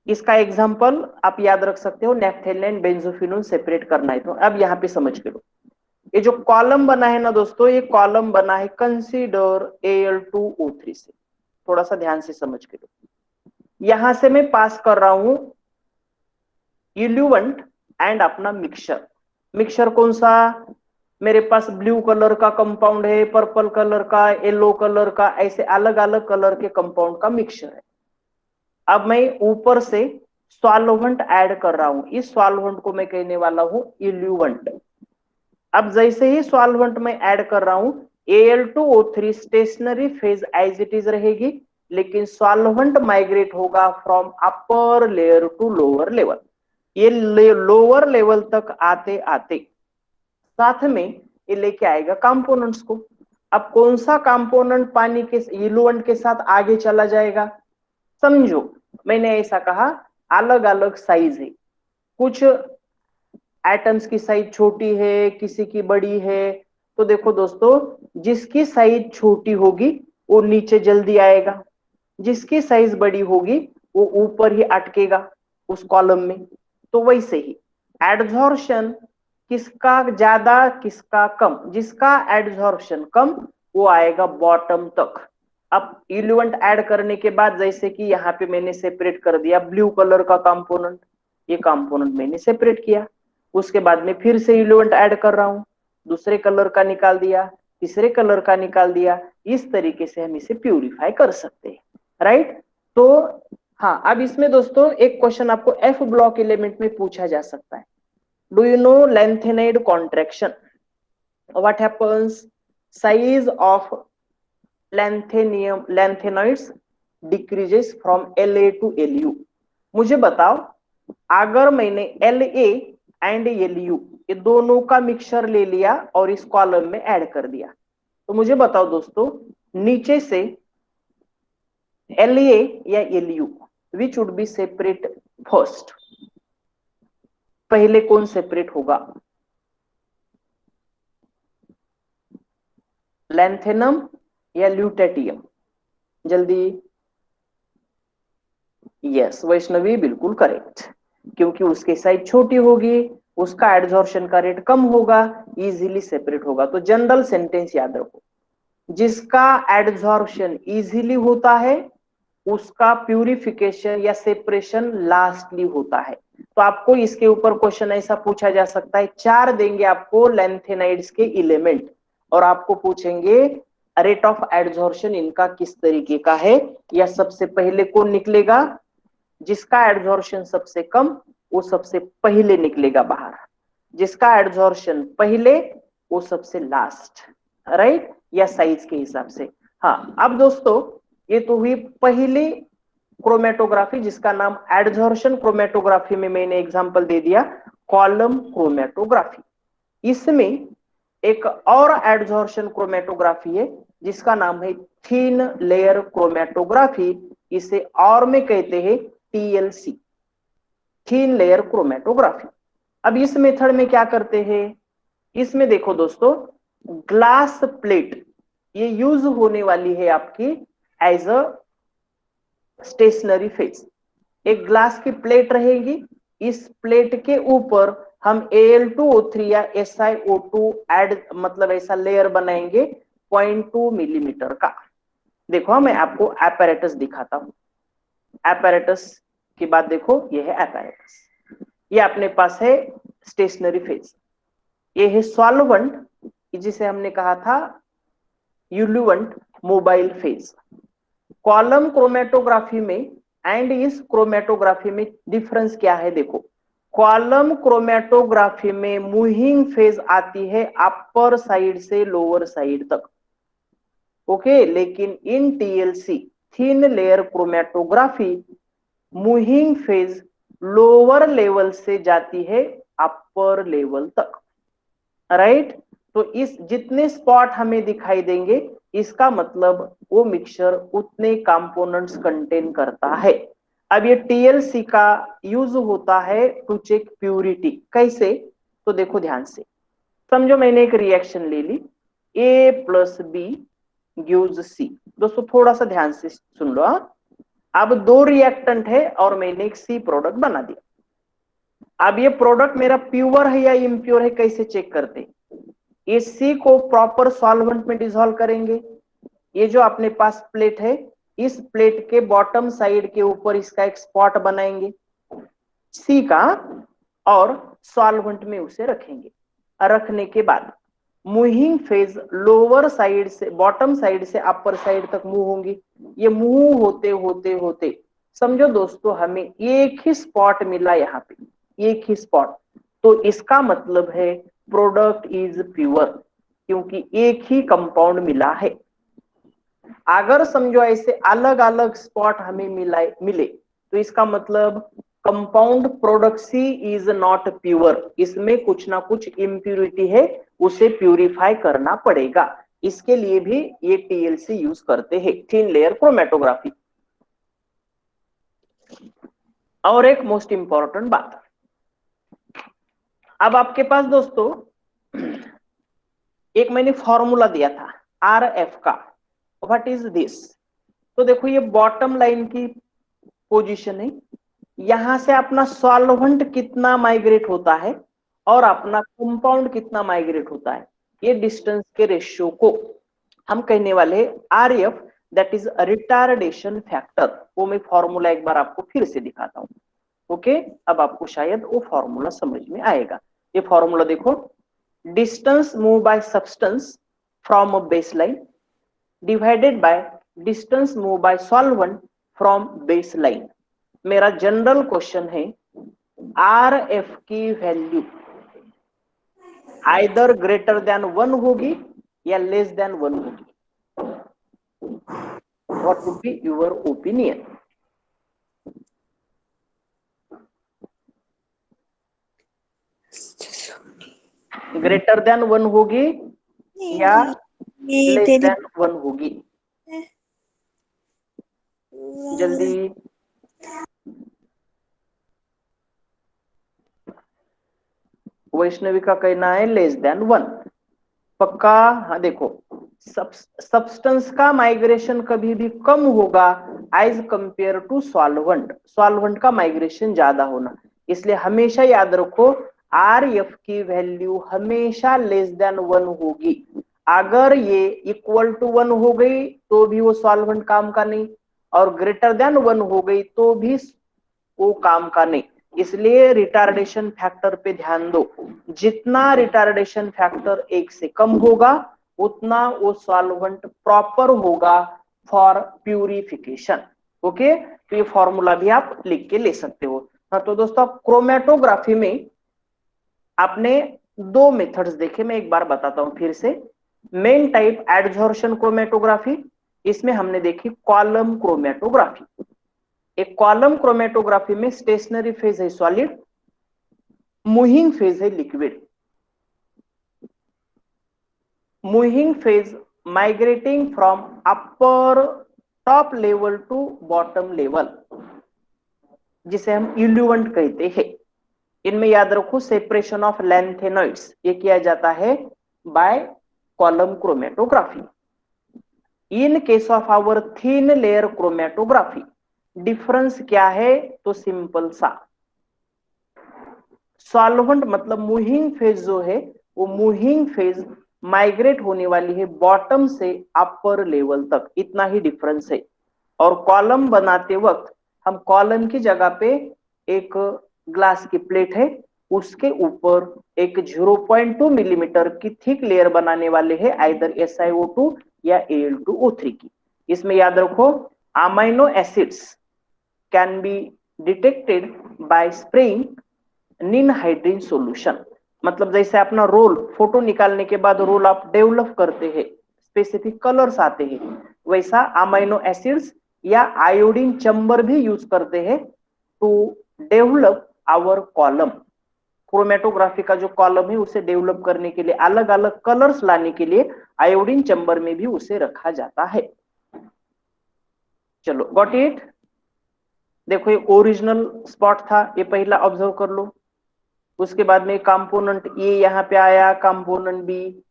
इसका एग्जांपल आप याद रख सकते हो, नेफ्थेलिन बेंजोफिनोन सेपरेट करना है तो अब यहां पे समझ के लो। ये जो कॉलम बना है ना दोस्तों, ये कॉलम बना है कंसीडर Al2O3 से। थोड़ा सा ध्यान से समझ के लो, यहां से मैं पास कर रहा हूं इल्यूवेंट एंड अपना मिक्सचर। मिक्सचर कौन सा? मेरे पास ब्लू कलर का कंपाउंड है, पर्पल कलर का, येलो कलर का, ऐसे अलग अलग कलर के कंपाउंड का मिक्सचर है। अब मैं ऊपर से सॉल्वेंट ऐड कर रहा हूं, इस सॉल्वेंट को मैं कहने वाला हूं इल्यूवेंट। अब जैसे ही सॉल्वेंट में ऐड कर रहा हूं, Al2O3 stationary phase as it is रहेगी, लेकिन सॉल्वेंट माइग्रेट होगा from upper layer to lower level. ये लोअर लेवल तक आते आते साथ में ये लेके आएगा कंपोनेंट्स को। अब कौन सा कंपोनेंट पानी के इल्यूवेंट के साथ आगे चला जाएगा? समझो, मैंने ऐसा कहा अलग अलग साइज है, कुछ एटम्स की साइज छोटी है, किसी की बड़ी है। तो देखो दोस्तों, जिसकी साइज छोटी होगी वो नीचे जल्दी आएगा, जिसकी साइज बड़ी होगी वो ऊपर ही अटकेगा उस कॉलम में। तो वैसे ही एडजॉर्प्शन किसका ज्यादा किसका कम, जिसका एडजॉर्प्शन कम वो आएगा बॉटम तक। अब इल्यूवेंट ऐड करने के बाद जैसे कि यहाँ पे मैंने सेपरेट कर दिया ब्लू कलर का कंपोनेंट, ये कंपोनेंट मैंने सेपरेट किया, उसके बाद में फिर से इल्यूवेंट ऐड कर रहा हूं, दूसरे कलर का निकाल दिया, तीसरे कलर का निकाल दिया। इस तरीके से हम इसे प्यूरिफाई कर सकते हैं, राइट। तो हाँ, अब इसमें दोस्तों एक क्वेश्चन आपको एफ ब्लॉक एलिमेंट में पूछा जा सकता है। Do you no lengthened contraction? What happens? Size of lanthanoids decreases from La to Lu। मुझे बताओ, अगर मैंने La एंड एलयू, ये दोनों का मिक्सचर ले लिया और इस कॉलम में ऐड कर दिया। तो मुझे बताओ दोस्तों, नीचे से एलए या LU which would be separate first, पहले कौन सेपरेट होगा? लैंथेनम या ल्यूटेटियम? जल्दी। यस, वैष्णवी बिल्कुल करेक्ट, क्योंकि उसकी साइज छोटी होगी, उसका एड्जॉर्प्शन का रेट कम होगा, इजीली सेपरेट होगा। तो जनरल सेंटेंस याद रखो, जिसका एड्जॉर्प्शन इजीली होता है उसका प्यूरिफिकेशन या सेपरेशन लास्टली होता है। तो आपको इसके ऊपर क्वेश्चन ऐसा पूछा जा सकता है, 4 देंगे आपको लैंथेनाइड्स के एलिमेंट और आपको पूछेंगे रेट ऑफ एड्जॉर्प्शन इनका किस तरीके का है, या सबसे पहले कौन निकलेगा? जिसका एड्जॉर्प्शन सबसे कम वो सबसे पहले निकलेगा बाहर, जिसका एड्जॉर्प्शन पहले वो सबसे लास्ट, राइट? या साइज के हिसाब से। हाँ, अब दोस्तों ये तो हुई पहली क्रोमेटोग्राफी, जिसका नाम एडजॉर्प्शन क्रोमेटोग्राफी में मैंने एग्जांपल दे दिया, कॉलम क्रोमेटोग्राफी। इसमें एक और एडजॉर्प्शन क्रोमेटोग्राफी है जिसका नाम है थीन लेयर क्रोमेटोग्राफी, इसे और में कहते हैं टीएलसी, थीन लेयर क्रोमेटोग्राफी। अब इस मेथड में क्या करते हैं, इसमें देखो दोस्तों, ग्लास प्लेट ये यूज होने वाली है आपकी एज अ स्टेशनरी फेज। एक ग्लास की प्लेट रहेगी, इस प्लेट के ऊपर हम Al2O3 या SiO2 ऐड, मतलब ऐसा लेयर बनाएंगे 0.2 मिलीमीटर का। देखो मैं आपको एपैरेटस दिखाता हूं। एपैरेटस की बात देखो, ये है एपैरेटस, ये अपने पास है स्टेशनरी फेज, ये है सॉल्वेंट जिसे हमने कहा था eluent mobile phase. Column chromatography में एंड इस क्रोमेटोग्राफी में डिफरेंस क्या है? देखो, कॉलम क्रोमेटोग्राफी में मूविंग फेज आती है अपर साइड से लोअर साइड तक, ओके। लेकिन in TLC thin layer chromatography moving phase lower level से जाती है अपर लेवल तक, राइट? तो इस जितने स्पॉट हमें दिखाई देंगे इसका मतलब वो मिक्सचर उतने कंपोनेंट्स कंटेन करता है। अब ये टीएलसी का यूज होता है टू चेक प्यूरिटी। कैसे? तो देखो ध्यान से समझो, मैंने एक रिएक्शन ले ली, A+B गिव्स C। दोस्तों थोड़ा सा ध्यान से सुन लो। अब 2 रिएक्टेंट है और मैंने एक C प्रोडक्ट बना दिया। अब ये प्रोडक्ट मेरा प्योर है या इम्प्योर है, कैसे चेक करते? इस C को प्रॉपर सॉल्वेंट में डिसॉल्व करेंगे। ये जो अपने पास प्लेट है, इस प्लेट के बॉटम साइड के ऊपर इसका एक स्पॉट बनाएंगे C का और सॉल्वेंट में उसे रखेंगे। रखने के बाद मूविंग फेज लोअर साइड से बॉटम साइड से अपर साइड तक मूव होंगी। ये मूव होते होते होते समझो दोस्तों हमें एक ही स्पॉट मिला, यहाँ पे एक ही स्पॉट, तो इसका मतलब है प्रोडक्ट इज प्योर, क्योंकि एक ही कंपाउंड मिला है। अगर समझो ऐसे अलग अलग स्पॉट हमें मिले तो इसका मतलब compound product C is not pure, इसमें कुछ ना कुछ इम्प्यूरिटी है, उसे प्यूरिफाई करना पड़ेगा। इसके लिए भी ये टीएलसी यूज करते हैं, थिन लेयर क्रोमेटोग्राफी। और एक मोस्ट इंपॉर्टेंट बात, अब आपके पास दोस्तों एक मैंने फॉर्मूला दिया था RF का, व्हाट इज दिस? तो देखो ये बॉटम लाइन की पोजीशन है, यहां से अपना सॉल्वेंट कितना माइग्रेट होता है और अपना कंपाउंड कितना माइग्रेट होता है, ये डिस्टेंस के रेशियो को हम कहने वाले RF, that is retardation factor. वो मैं फॉर्मूला एक बार आपको फिर से दिखाता हूं, ओके। अब आपको शायद वो फॉर्मूला समझ में आएगा। ये फॉर्मूला देखो, distance move by substance from a baseline divided by distance move by solvent from baseline. मेरा जनरल क्वेश्चन है, RF की वैल्यू आइदर ग्रेटर देन 1 होगी या लेस देन 1 होगी? What would be your opinion? Greater than 1 होगी या less than 1 होगी? जल्दी। वैष्णवी का कहना है लेस देन 1। पक्का? हाँ देखो, सब्सटेंस का माइग्रेशन कभी भी कम होगा as compared to solvent. Solvent का माइग्रेशन ज्यादा होना, इसलिए हमेशा याद रखो आर एफ की वैल्यू हमेशा लेस देन 1 होगी। अगर ये इक्वल टू 1 हो गई तो भी वो सॉल्वेंट काम का नहीं, और ग्रेटर देन 1 हो गई तो भी वो काम का नहीं। इसलिए रिटार्डेशन फैक्टर पे ध्यान दो, जितना रिटार्डेशन फैक्टर 1 से कम होगा उतना वो सॉल्वेंट प्रॉपर होगा फॉर प्यूरिफिकेशन। ओके, तो ये फॉर्मूला भी आप लिख के ले सकते हो। हाँ तो दोस्तों, क्रोमेटोग्राफी में आपने दो मेथड्स देखे, मैं एक बार बताता हूं फिर से। मेन टाइप एडजॉर्शन क्रोमेटोग्राफी, इसमें हमने देखी कॉलम क्रोमेटोग्राफी। एक कॉलम क्रोमेटोग्राफी में स्टेशनरी फेज है सॉलिड, मूविंग फेज है liquid. Moving phase migrating from upper top level to bottom level, जिसे हम इल्यूवेंट कहते हैं। इनमें याद रखो सेपरेशन ऑफ लैंथेनॉइड्स ये किया जाता है by column chromatography. In case of our thin layer chromatography difference क्या है? तो सिंपल सा, सॉल्वेंट मतलब मूविंग फेज जो है वो मूविंग फेज माइग्रेट होने वाली है बॉटम से अपर लेवल तक, इतना ही डिफरेंस है। और कॉलम बनाते वक्त हम कॉलम की जगह पे एक ग्लास की प्लेट है, उसके ऊपर एक 0.2 मिलीमीटर की थिक लेयर बनाने वाले हैं, आइदर SiO2 या Al2O3 की। इसमें याद रखो amino acids can be detected by spraying ninhydrin solution. मतलब जैसे अपना रोल फोटो निकालने के बाद रोल आप डेवलप करते हैं, स्पेसिफिक कलर्स आते हैं, वैसा अमाइनो एसिड्स या आयोडीन चैम्बर भी यूज करते हैं to develop our column. Chromatography का जो कॉलम है उसे डेवलप करने के लिए, अलग अलग कलर्स लाने के लिए आयोडीन चैम्बर में भी उसे रखा जाता है। चलो, गॉट इट? देखो ये ओरिजिनल स्पॉट था, ये पहला ऑब्जर्व कर लो। उसके बाद में कंपोनेंट ए यहाँ पे आया, component B,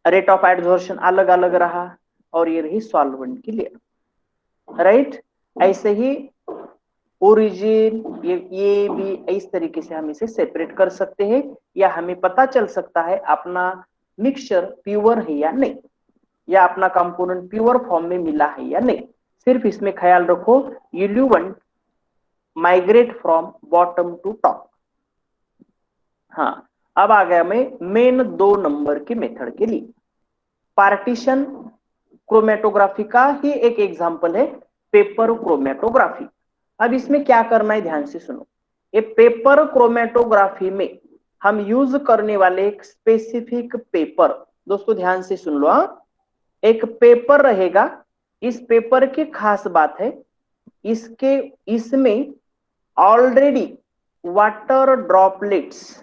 rate of adsorption अलग अलग रहा, और ये रही सॉल्वेंट की लेयर। राइट, ऐसे ही ओरिजिन ये भी इस तरीके से हम इसे सेपरेट कर सकते हैं, या हमें पता चल सकता है अपना मिक्सचर प्योर है या नहीं, या अपना कंपोनेंट प्योर फॉर्म में मिला है या नहीं। सिर्फ इसमें ख्याल रखो eluent migrate from bottom to top. हाँ, अब आ गया मैं मेन 2 नंबर की मेथड के लिए। पार्टीशन क्रोमेटोग्राफी का ही एक एग्जांपल है पेपर क्रोमेटोग्राफी। अब इसमें क्या करना है ध्यान से सुनो। ये पेपर क्रोमेटोग्राफी में हम यूज करने वाले एक स्पेसिफिक पेपर, दोस्तों ध्यान से सुन लो। एक पेपर रहेगा, इस पेपर की खास बात है इसमें ऑलरेडी वाटर ड्रॉपलेट्स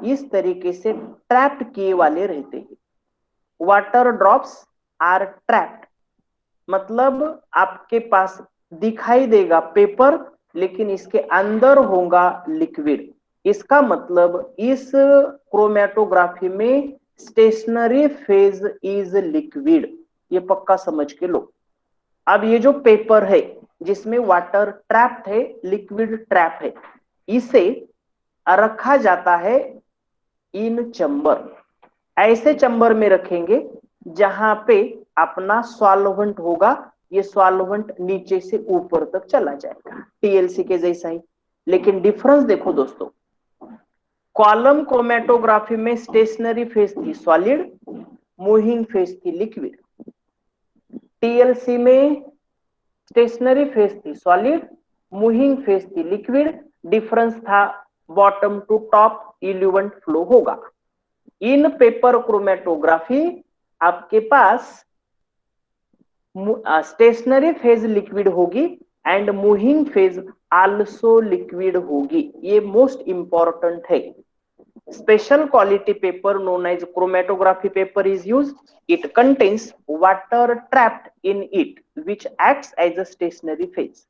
इस तरीके से ट्रैप्ड किए वाले रहते हैं। वाटर ड्रॉप्स आर ट्रैप्ड, मतलब आपके पास दिखाई देगा पेपर लेकिन इसके अंदर होगा लिक्विड। इसका मतलब इस क्रोमेटोग्राफी में स्टेशनरी फेज इज लिक्विड, ये पक्का समझ के लो। अब ये जो पेपर है जिसमें वाटर ट्रैप है, लिक्विड ट्रैप है, इसे रखा जाता है इन चैम्बर। ऐसे चैम्बर में रखेंगे जहां पे अपना सॉल्वेंट होगा, ये सॉल्वेंट नीचे से ऊपर तक चला जाएगा, टीएलसी के जैसा ही। लेकिन डिफरेंस देखो दोस्तों, कॉलम क्रोमेटोग्राफी में स्टेशनरी फेज थी सॉलिड, मूविंग फेज थी लिक्विड। टीएलसी में स्टेशनरी फेज थी सॉलिड, मूविंग फेज थी लिक्विड। डिफरेंस था बॉटम टू टॉप इल्यूवेंट फ्लो होगा। इन पेपर क्रोमेटोग्राफी आपके पास स्टेशनरी फेज लिक्विड होगी and moving phase also liquid होगी। ये मोस्ट इंपॉर्टेंट है। Special quality paper known as chromatography paper is used. It contains water trapped in it, which acts as a stationary phase.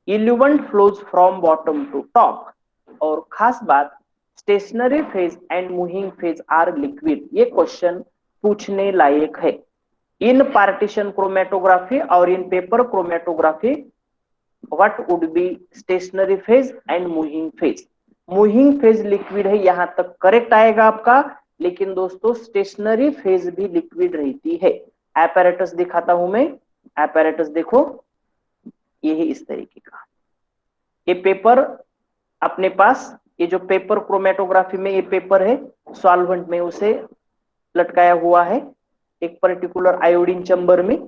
Eluent flows from bottom to top. और खास बात, stationary phase and moving phase are liquid, ये question पूछने लायक है। In partition chromatography और in paper chromatography what would be stationary phase and moving phase? Moving phase liquid है, यहां तक करेक्ट आएगा आपका, लेकिन दोस्तों स्टेशनरी फेज भी लिक्विड रहती है। एपैरेटस दिखाता हूं मैं, एपैरेटस देखो, ये है इस तरीके का। ये पेपर अपने पास, ये जो पेपर क्रोमेटोग्राफी में ये पेपर है, सॉल्वेंट में उसे लटकाया हुआ है एक पर्टिकुलर आयोडीन चैम्बर में।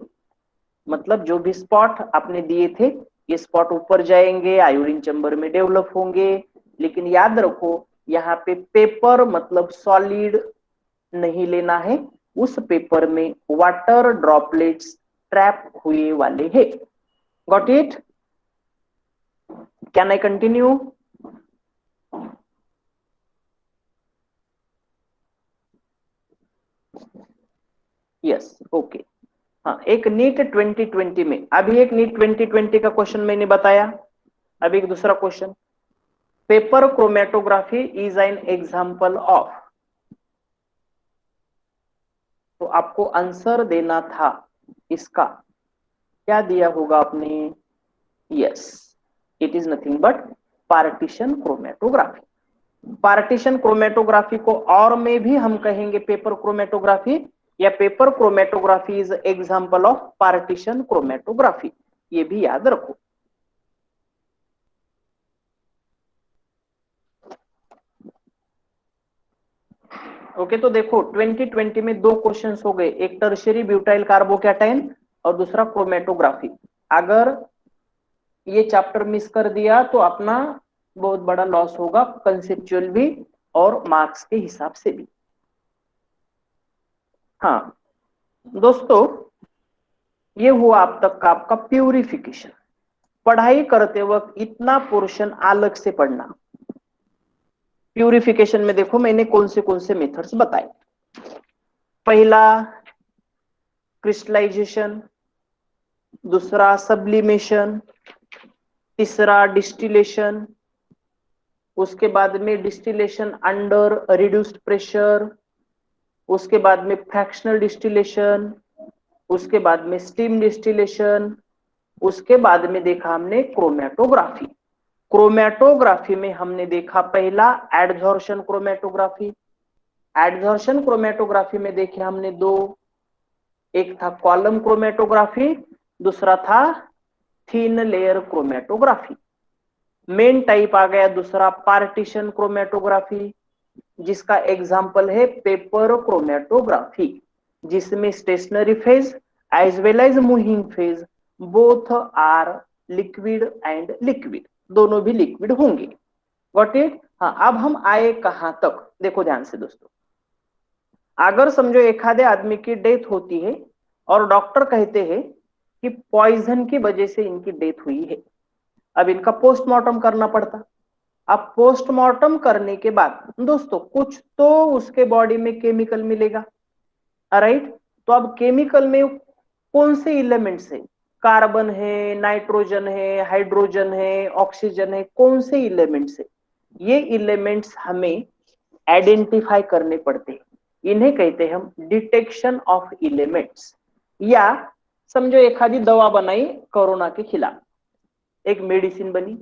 मतलब जो भी स्पॉट आपने दिए थे, ये स्पॉट ऊपर जाएंगे, आयोडीन चैम्बर में डेवलप होंगे। लेकिन याद रखो, यहाँ पे पेपर मतलब सॉलिड नहीं लेना है, उस पेपर में वाटर ड्रॉपलेट्स ट्रैप हुए वाले हैं। Got it? Can I continue? Yes, okay. हाँ, एक नीट 2020 में, अभी एक नीट 2020 का क्वेश्चन मैंने बताया, अभी एक दूसरा question, paper chromatography is an example of, तो आपको आंसर देना था इसका, क्या दिया होगा आपने? Yes, it is nothing but partition chromatography. Partition chromatography को और में भी हम कहेंगे पेपर क्रोमेटोग्राफी, या paper chromatography is example of partition chromatography, ये भी याद रखो। ओके, तो देखो 2020 में दो क्वेश्चंस हो गए, एक टर्शियरी ब्यूटाइल कार्बोकैटायन और दूसरा क्रोमेटोग्राफी। अगर ये चैप्टर मिस कर दिया तो अपना बहुत बड़ा लॉस होगा, कंसेप्चुअल भी और मार्क्स के हिसाब से भी। हाँ दोस्तों, ये हुआ अब तक का आपका प्यूरिफिकेशन। पढ़ाई करते वक्त इतना पोर्शन अलग से पढ़ना। प्यूरिफिकेशन में देखो मैंने कौन से मेथड्स बताए। पहला क्रिस्टलाइजेशन, दूसरा सब्लिमेशन, तीसरा डिस्टिलेशन, उसके बाद में डिस्टिलेशन अंडर रिड्यूस्ड प्रेशर, उसके बाद में फ्रैक्शनल डिस्टिलेशन, उसके बाद में स्टीम डिस्टिलेशन, उसके बाद में देखा हमने क्रोमेटोग्राफी। क्रोमेटोग्राफी में हमने देखा पहला एडजॉर्शन क्रोमेटोग्राफी। एडजॉर्शन क्रोमेटोग्राफी में देखे हमने दो, एक था कॉलम क्रोमेटोग्राफी, दूसरा था thin layer chromatography. Main type आ गया दूसरा पार्टीशन क्रोमेटोग्राफी, जिसका एग्जाम्पल है पेपर क्रोमेटोग्राफी, जिसमें stationary phase as well as moving phase both are liquid and liquid, दोनों भी लिक्विड होंगे। Got it? हाँ, अब हम आए कहां तक, देखो ध्यान से दोस्तों। अगर समझो एक आधे आदमी की डेथ होती है और डॉक्टर कहते हैं कि पॉइजन की वजह से इनकी डेथ हुई है, अब इनका पोस्टमार्टम करना पड़ता। अब पोस्टमार्टम करने के बाद दोस्तों कुछ तो उसके बॉडी में केमिकल मिलेगा, राइट? तो अब केमिकल में कौन से एलिमेंट्स है? कार्बन है, नाइट्रोजन है, हाइड्रोजन है, ऑक्सीजन है, कौन से एलिमेंट्स है? ये एलिमेंट्स हमें आइडेंटिफाई करने पड़ते हैं, इन्हें कहते हैं हम डिटेक्शन ऑफ एलिमेंट्स। या समझो एक आधी दवा बनाई कोरोना के खिलाफ, एक मेडिसिन बनी,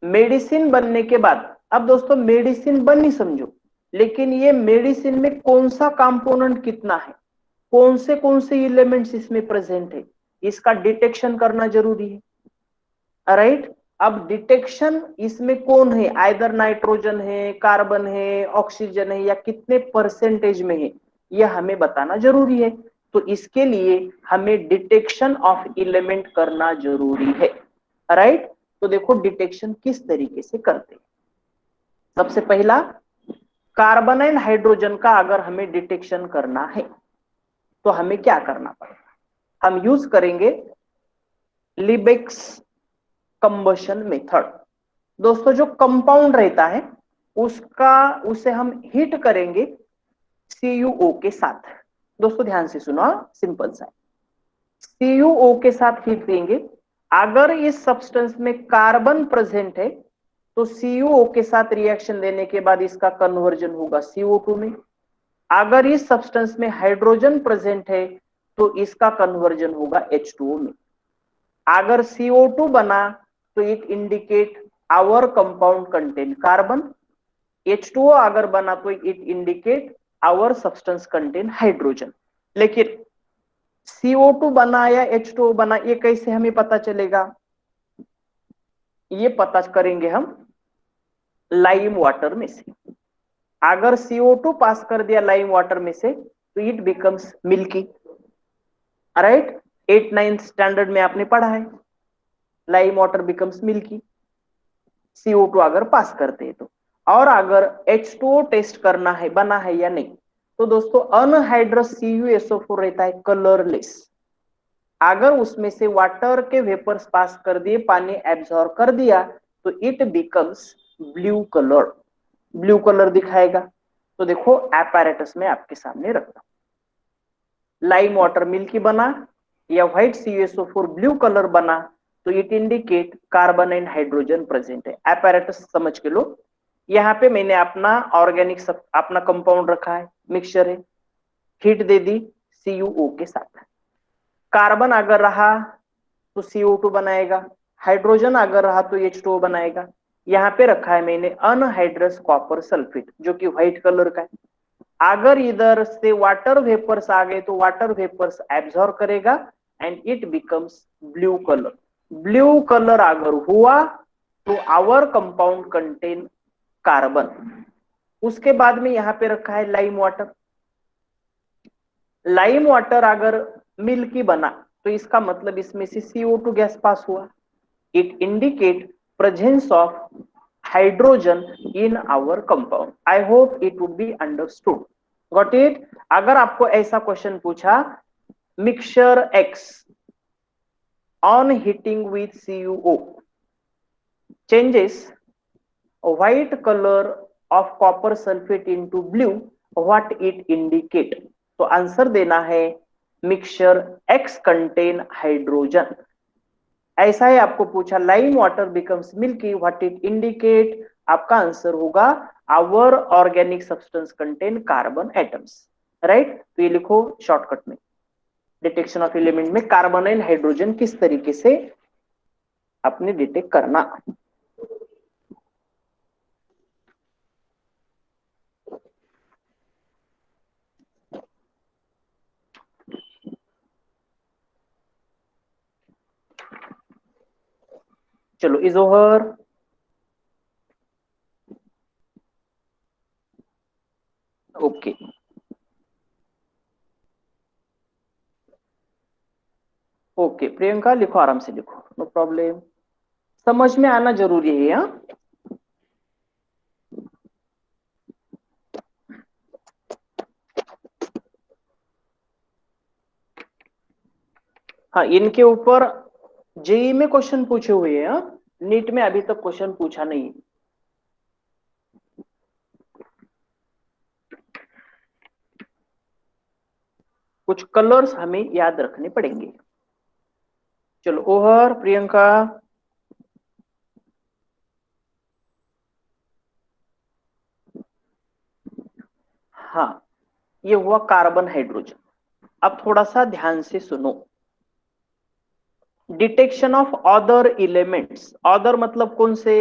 मेडिसिन बनने के बाद अब दोस्तों मेडिसिन बनी समझो, लेकिन ये मेडिसिन में कौन सा कंपोनेंट कितना है, कौन से एलिमेंट्स इसमें प्रेजेंट है, इसका डिटेक्शन करना जरूरी है, राइट? अब डिटेक्शन इसमें कौन है, आइदर नाइट्रोजन है, कार्बन है, ऑक्सीजन है, या कितने परसेंटेज में है, यह हमें बताना जरूरी है। तो इसके लिए हमें डिटेक्शन ऑफ एलिमेंट करना जरूरी है, राइट? तो देखो डिटेक्शन किस तरीके से करते हैं। सबसे पहला, कार्बन एंड हाइड्रोजन का अगर हमें डिटेक्शन करना है तो हमें क्या करना पड़ेगा? हम यूज करेंगे लिबेक्स कंबशन मेथड। दोस्तों जो कंपाउंड रहता है उसे हम हीट करेंगे CuO के साथ। दोस्तों ध्यान से सुनो, सिंपल सा CuO के साथ हीट देंगे। अगर इस सब्सटेंस में कार्बन प्रेजेंट है तो CuO के साथ रिएक्शन देने के बाद इसका कन्वर्जन होगा CO2 में। अगर इस सब्सटेंस में हाइड्रोजन प्रेजेंट है तो इसका कन्वर्जन होगा H2O में। अगर CO2 बना तो it indicate our compound contain carbon. H2O अगर बना तो it indicate our substance contain hydrogen. लेकिन CO2 बना या H2O बना, ये कैसे हमें पता चलेगा? ये पता करेंगे हम लाइम वाटर में से। अगर CO2 पास कर दिया लाइम वाटर में से तो it becomes milky. Right, 8th-9th standard में आपने पढ़ा है, lime water becomes milky CO2 अगर पास करते हैं तो। और अगर H2O टेस्ट करना है बना है या नहीं, तो दोस्तों अनहाइड्रस CuSO4 रहता है कलरलेस। अगर उसमें से वाटर के वेपर्स पास कर दिए, पानी एब्जॉर्ब कर दिया, तो it becomes blue colour. Blue colour दिखाएगा। तो देखो apparatus में आपके सामने रखता हूं, लाइम वाटर मिल्की बना या व्हाइट CuSO4 ब्लू कलर बना तो it indicate carbon and hydrogen present है। apparatus समझ के लो। यहाँ पे मैंने अपना ऑर्गेनिक अपना कंपाउंड रखा है, मिक्सचर है, हीट दे दी CuO के साथ। कार्बन अगर रहा तो CO2 बनाएगा, हाइड्रोजन अगर रहा तो H2O बनाएगा। यहाँ पे रखा है मैंने अनहाइड्रस कॉपर सल्फेट जो कि व्हाइट कलर का है। अगर इधर से वाटर वेपर्स आ गए तो वाटर वेपर्स एब्जॉर्ब करेगा and it becomes blue colour. Blue colour अगर हुआ तो आवर कंपाउंड कंटेन कार्बन। उसके बाद में यहां पे रखा है लाइम वाटर। लाइम वाटर अगर मिल्की बना तो इसका मतलब इसमें से CO2 गैस पास हुआ। It indicate presence of hydrogen in our compound. I hope it would be understood. Got it? अगर आपको ऐसा क्वेश्चन पूछा, mixture X on heating with CuO changes white colour of copper sulphate into blue, what it indicate? तो answer देना है mixture X contain hydrogen. ऐसा है, आपको पूछा lime water becomes milky, what it indicate? आपका आंसर होगा our organic substance contain carbon atoms. Right, तो ये लिखो शॉर्टकट में, डिटेक्शन ऑफ एलिमेंट में कार्बन एंड हाइड्रोजन किस तरीके से आपने डिटेक्ट करना। चलो is over. Okay, okay Priyanka लिखो, आराम से लिखो, नो प्रॉब्लम। समझ में आना जरूरी है। हाँ, हाँ इनके ऊपर जेई में क्वेश्चन पूछे हुए हैं। हाँ? नीट में अभी तक क्वेश्चन पूछा नहीं। कुछ कलर्स हमें याद रखने पड़ेंगे। चलो ओवर प्रियंका। हाँ, ये हुआ कार्बन हाइड्रोजन। अब थोड़ा सा ध्यान से सुनो, detection of other elements. Other मतलब कौन से?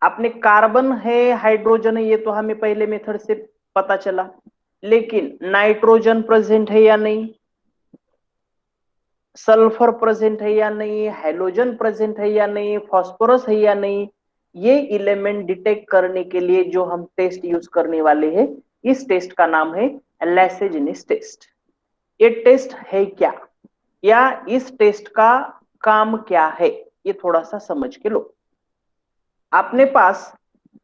अपने कार्बन है, हाइड्रोजन है, ये तो हमें पहले मेथड से पता चला। लेकिन नाइट्रोजन प्रेजेंट है या नहीं, सल्फर प्रेजेंट है या नहीं, हेलोजन प्रेजेंट है या नहीं, फास्फोरस है या नहीं, ये एलिमेंट डिटेक्ट करने के लिए जो हम टेस्ट यूज करने वाले हैं, इस टेस्ट का नाम है लैसेजिनिस टेस्ट। ये टेस्ट है क्या, या इस टेस्ट का काम क्या है, ये थोड़ा सा समझ के लो। अपने पास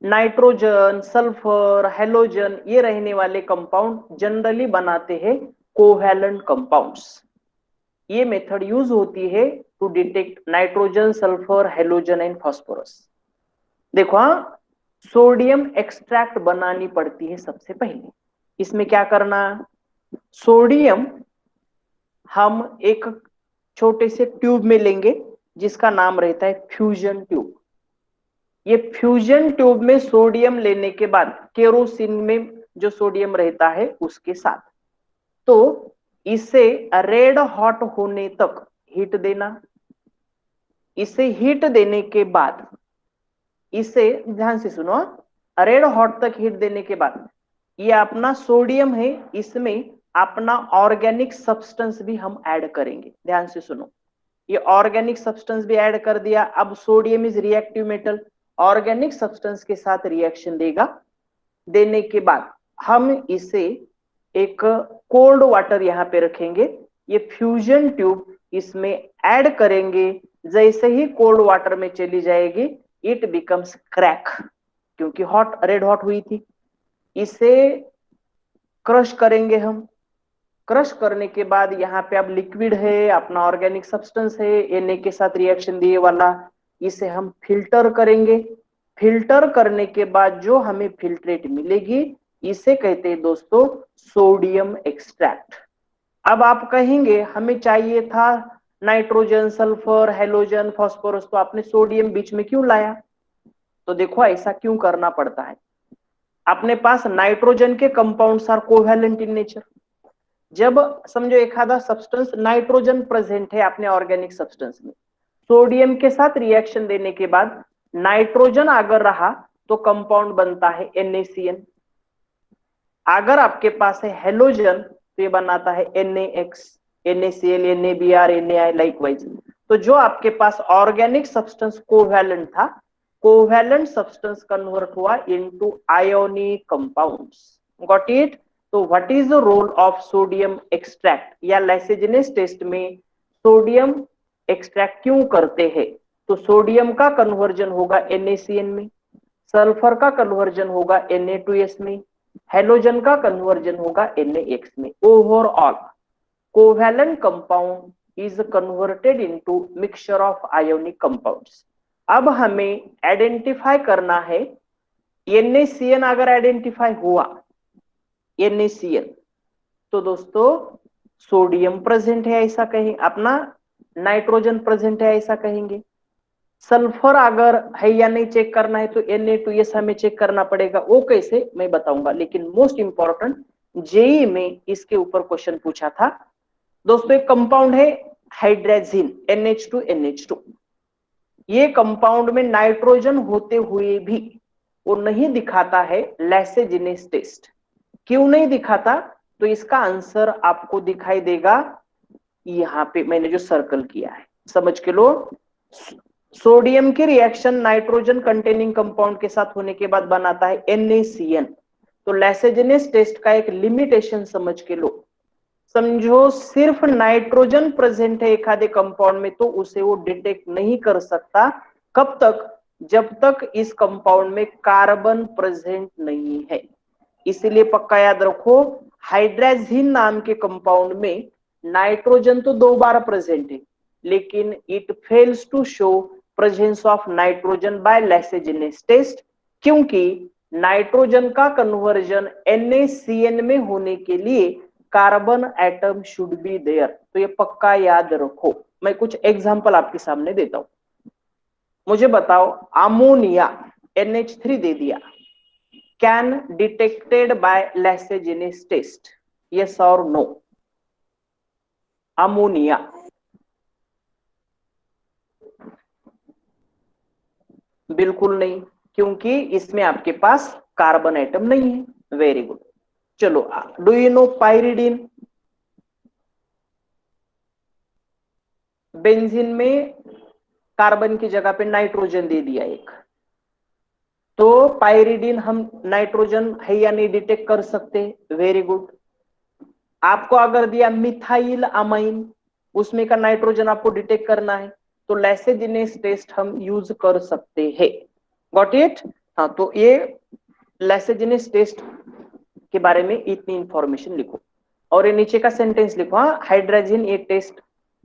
नाइट्रोजन, सल्फर, हेलोजन ये रहने वाले कंपाउंड जनरली बनाते हैं कोवैलेंट कंपाउंड्स। ये मेथड यूज होती है to detect nitrogen, sulphur, halogen and phosphorus. देखो हाँ, सोडियम एक्सट्रैक्ट बनानी पड़ती है सबसे पहले। इसमें क्या करना, सोडियम हम एक छोटे से ट्यूब में लेंगे जिसका नाम रहता है फ्यूजन ट्यूब। ये फ्यूजन ट्यूब में सोडियम लेने के बाद केरोसिन में जो सोडियम रहता है उसके साथ, तो इसे रेड हॉट होने तक हीट देना। इसे हीट देने के बाद, इसे ध्यान से सुनो, रेड हॉट तक हीट देने के बाद ये अपना सोडियम है, इसमें अपना ऑर्गेनिक सब्सटेंस भी हम ऐड करेंगे। ध्यान से सुनो, ये ऑर्गेनिक सब्सटेंस भी ऐड कर दिया। अब sodium is reactive metal, organic substance के साथ रिएक्शन देगा। देने के बाद हम इसे एक कोल्ड वाटर यहां पे रखेंगे, ये फ्यूजन ट्यूब इसमें ऐड करेंगे। जैसे ही कोल्ड वाटर में चली जाएगी इट बिकम्स क्रैक, क्योंकि हॉट, रेड हॉट हुई थी। इसे क्रश करेंगे हम। क्रश करने के बाद यहाँ पे अब लिक्विड है, अपना ऑर्गेनिक सब्सटेंस है Na के साथ रिएक्शन दिए वाला, इसे हम फिल्टर करेंगे। फिल्टर करने के बाद जो हमें फिल्ट्रेट मिलेगी इसे कहते हैं दोस्तों सोडियम एक्सट्रैक्ट। अब आप कहेंगे हमें चाहिए था नाइट्रोजन, सल्फर, हेलोजन, फास्फोरस, तो आपने सोडियम बीच में क्यों लाया? तो देखो ऐसा क्यों करना पड़ता है, अपने पास नाइट्रोजन के compounds are covalent in nature. जब समझो एखादा सब्सटेंस नाइट्रोजन प्रेजेंट है अपने ऑर्गेनिक सब्सटेंस में, सोडियम के साथ रिएक्शन देने के बाद नाइट्रोजन अगर रहा तो कंपाउंड बनता है NaCN। अगर आपके पास है हेलोजन तो ये बनाता है NaX, NaCl, NaBr, NaI likewise. तो जो आपके पास ऑर्गेनिक सब्सटेंस कोवैलेंट था, कोवैलेंट सब्सटेंस कन्वर्ट हुआ into ionic compounds. Got it? तो what is the role of sodium extract या लाइसेजिनेस टेस्ट में सोडियम एक्सट्रैक्ट क्यों करते हैं? तो सोडियम का कन्वर्जन होगा NaCN में, सल्फर का कन्वर्जन होगा Na2S में, हेलोजन का कन्वर्जन होगा NaX में। Overall covalent compound is converted into mixture of ionic compounds. अब हमें आइडेंटिफाई करना है, NaCN अगर आइडेंटिफाई हुआ NaCN तो दोस्तों सोडियम प्रेजेंट है ऐसा कहें, अपना नाइट्रोजन प्रेजेंट है ऐसा कहेंगे। सल्फर अगर है या नहीं चेक करना है तो Na2S हमें चेक करना पड़ेगा। वो कैसे मैं बताऊंगा, लेकिन मोस्ट इंपॉर्टेंट जेई में इसके ऊपर क्वेश्चन पूछा था दोस्तों। एक कंपाउंड है हाइड्रोजन NH2NH2, ये कंपाउंड में नाइट्रोजन होते हुए भी वो नहीं दिखाता है लाइसेजिनेस टेस्ट। क्यों नहीं दिखाता? तो इसका आंसर आपको दिखाई देगा यहां पे मैंने जो सर्कल किया है, समझ के लो। सोडियम की रिएक्शन नाइट्रोजन कंटेनिंग कंपाउंड के साथ होने के बाद बनाता है NaCN। तो लाइसेजिनेस टेस्ट का एक लिमिटेशन समझ के लो, समझो सिर्फ नाइट्रोजन प्रेजेंट है एक आधे कंपाउंड में तो उसे वो डिटेक्ट नहीं कर सकता। कब तक? जब तक इस कंपाउंड में कार्बन प्रेजेंट नहीं है। इसीलिए पक्का याद रखो, हाइड्रोजन नाम के कंपाउंड में नाइट्रोजन तो 2 बार प्रेजेंट है, लेकिन it fails to show presence of nitrogen by Lassaigne's test, क्योंकि नाइट्रोजन का कन्वर्जन NaCN में होने के लिए carbon atom should be there. तो ये पक्का याद रखो। मैं कुछ एग्जांपल आपके सामने देता हूं। मुझे बताओ, अमोनिया NH3 दे दिया, can detected by Lassaigne's test, yes और नो? अमोनिया बिल्कुल नहीं, क्योंकि इसमें आपके पास कार्बन एटम नहीं है। Very good. चलो, do you know pyridine? Benzene में कार्बन की जगह पे नाइट्रोजन दे दिया एक, तो पाइरिडीन हम नाइट्रोजन है या नहीं डिटेक्ट कर सकते। Very good. आपको अगर दिया मिथाइल अमाइन, उसमें का नाइट्रोजन आपको डिटेक्ट करना है तो लाइसेजिनेस टेस्ट हम यूज कर सकते हैं। Got it? हाँ, तो ये लाइसेजिनेस टेस्ट के बारे में इतनी इंफॉर्मेशन लिखो और ये नीचे का सेंटेंस लिखो। हाँ, हाइड्रोजन ये टेस्ट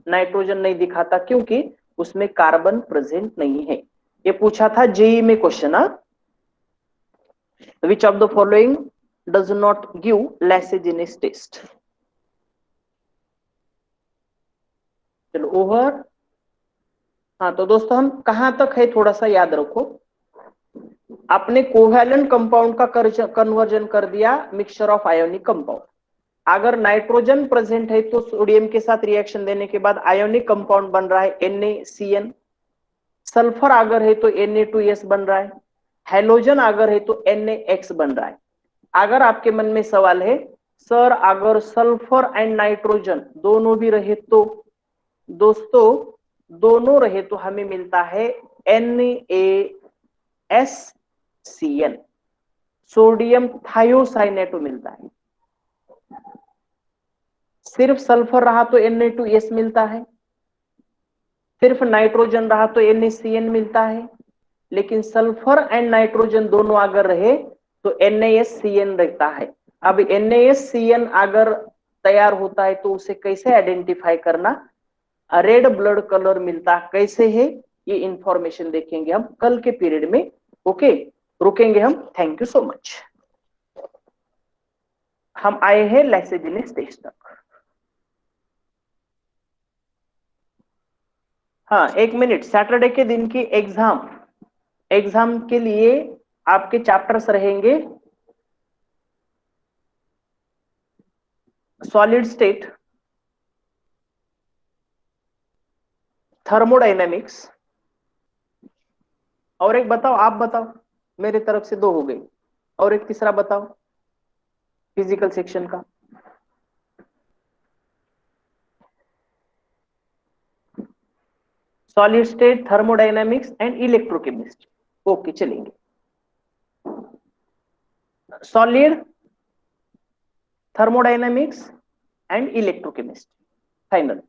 नाइट्रोजन नहीं दिखाता क्योंकि उसमें कार्बन प्रेजेंट नहीं है। ये पूछा था जेई में question. Which of the following does not give Lassaigne's test? चलो ओवर। हाँ तो दोस्तों हम कहां तक है थोड़ा सा याद रखो। आपने कोवैलेंट कंपाउंड का कन्वर्जन कर दिया मिक्सचर ऑफ आयोनिक कंपाउंड। अगर नाइट्रोजन प्रेजेंट है तो सोडियम के साथ रिएक्शन देने के बाद आयोनिक कंपाउंड बन रहा है NaCN। सल्फर अगर है तो Na2S बन रहा है। हेलोजन अगर है तो NaX बन रहा है। अगर आपके मन में सवाल है सर अगर सल्फर एंड नाइट्रोजन दोनों भी रहे तो दोस्तों दोनों रहे तो हमें मिलता है NaSCN, सोडियम थायोसाइनेट मिलता है। सिर्फ सल्फर रहा तो Na2S मिलता है, सिर्फ नाइट्रोजन रहा तो NaCN मिलता है, लेकिन सल्फर एंड नाइट्रोजन दोनों अगर रहे तो NaSCN रहता है। अब NaSCN अगर तैयार होता है तो उसे कैसे आइडेंटिफाई करना, रेड ब्लड कलर मिलता कैसे है, ये इंफॉर्मेशन देखेंगे हम कल के पीरियड में। ओके रुकेंगे हम। Thank you so much. हम आए हैं लाइसेजिनस टेस्ट तक। हाँ एक मिनट, सैटरडे के दिन की एग्जाम के लिए आपके चैप्टर्स रहेंगे सॉलिड स्टेट, थर्मोडायनेमिक्स, और एक बताओ, आप बताओ, मेरे तरफ से दो हो गई, और एक तीसरा बताओ फिजिकल सेक्शन का। Solid state, thermodynamics and electrochemistry. Okay चलेंगे। Solid, thermodynamics and electrochemistry final.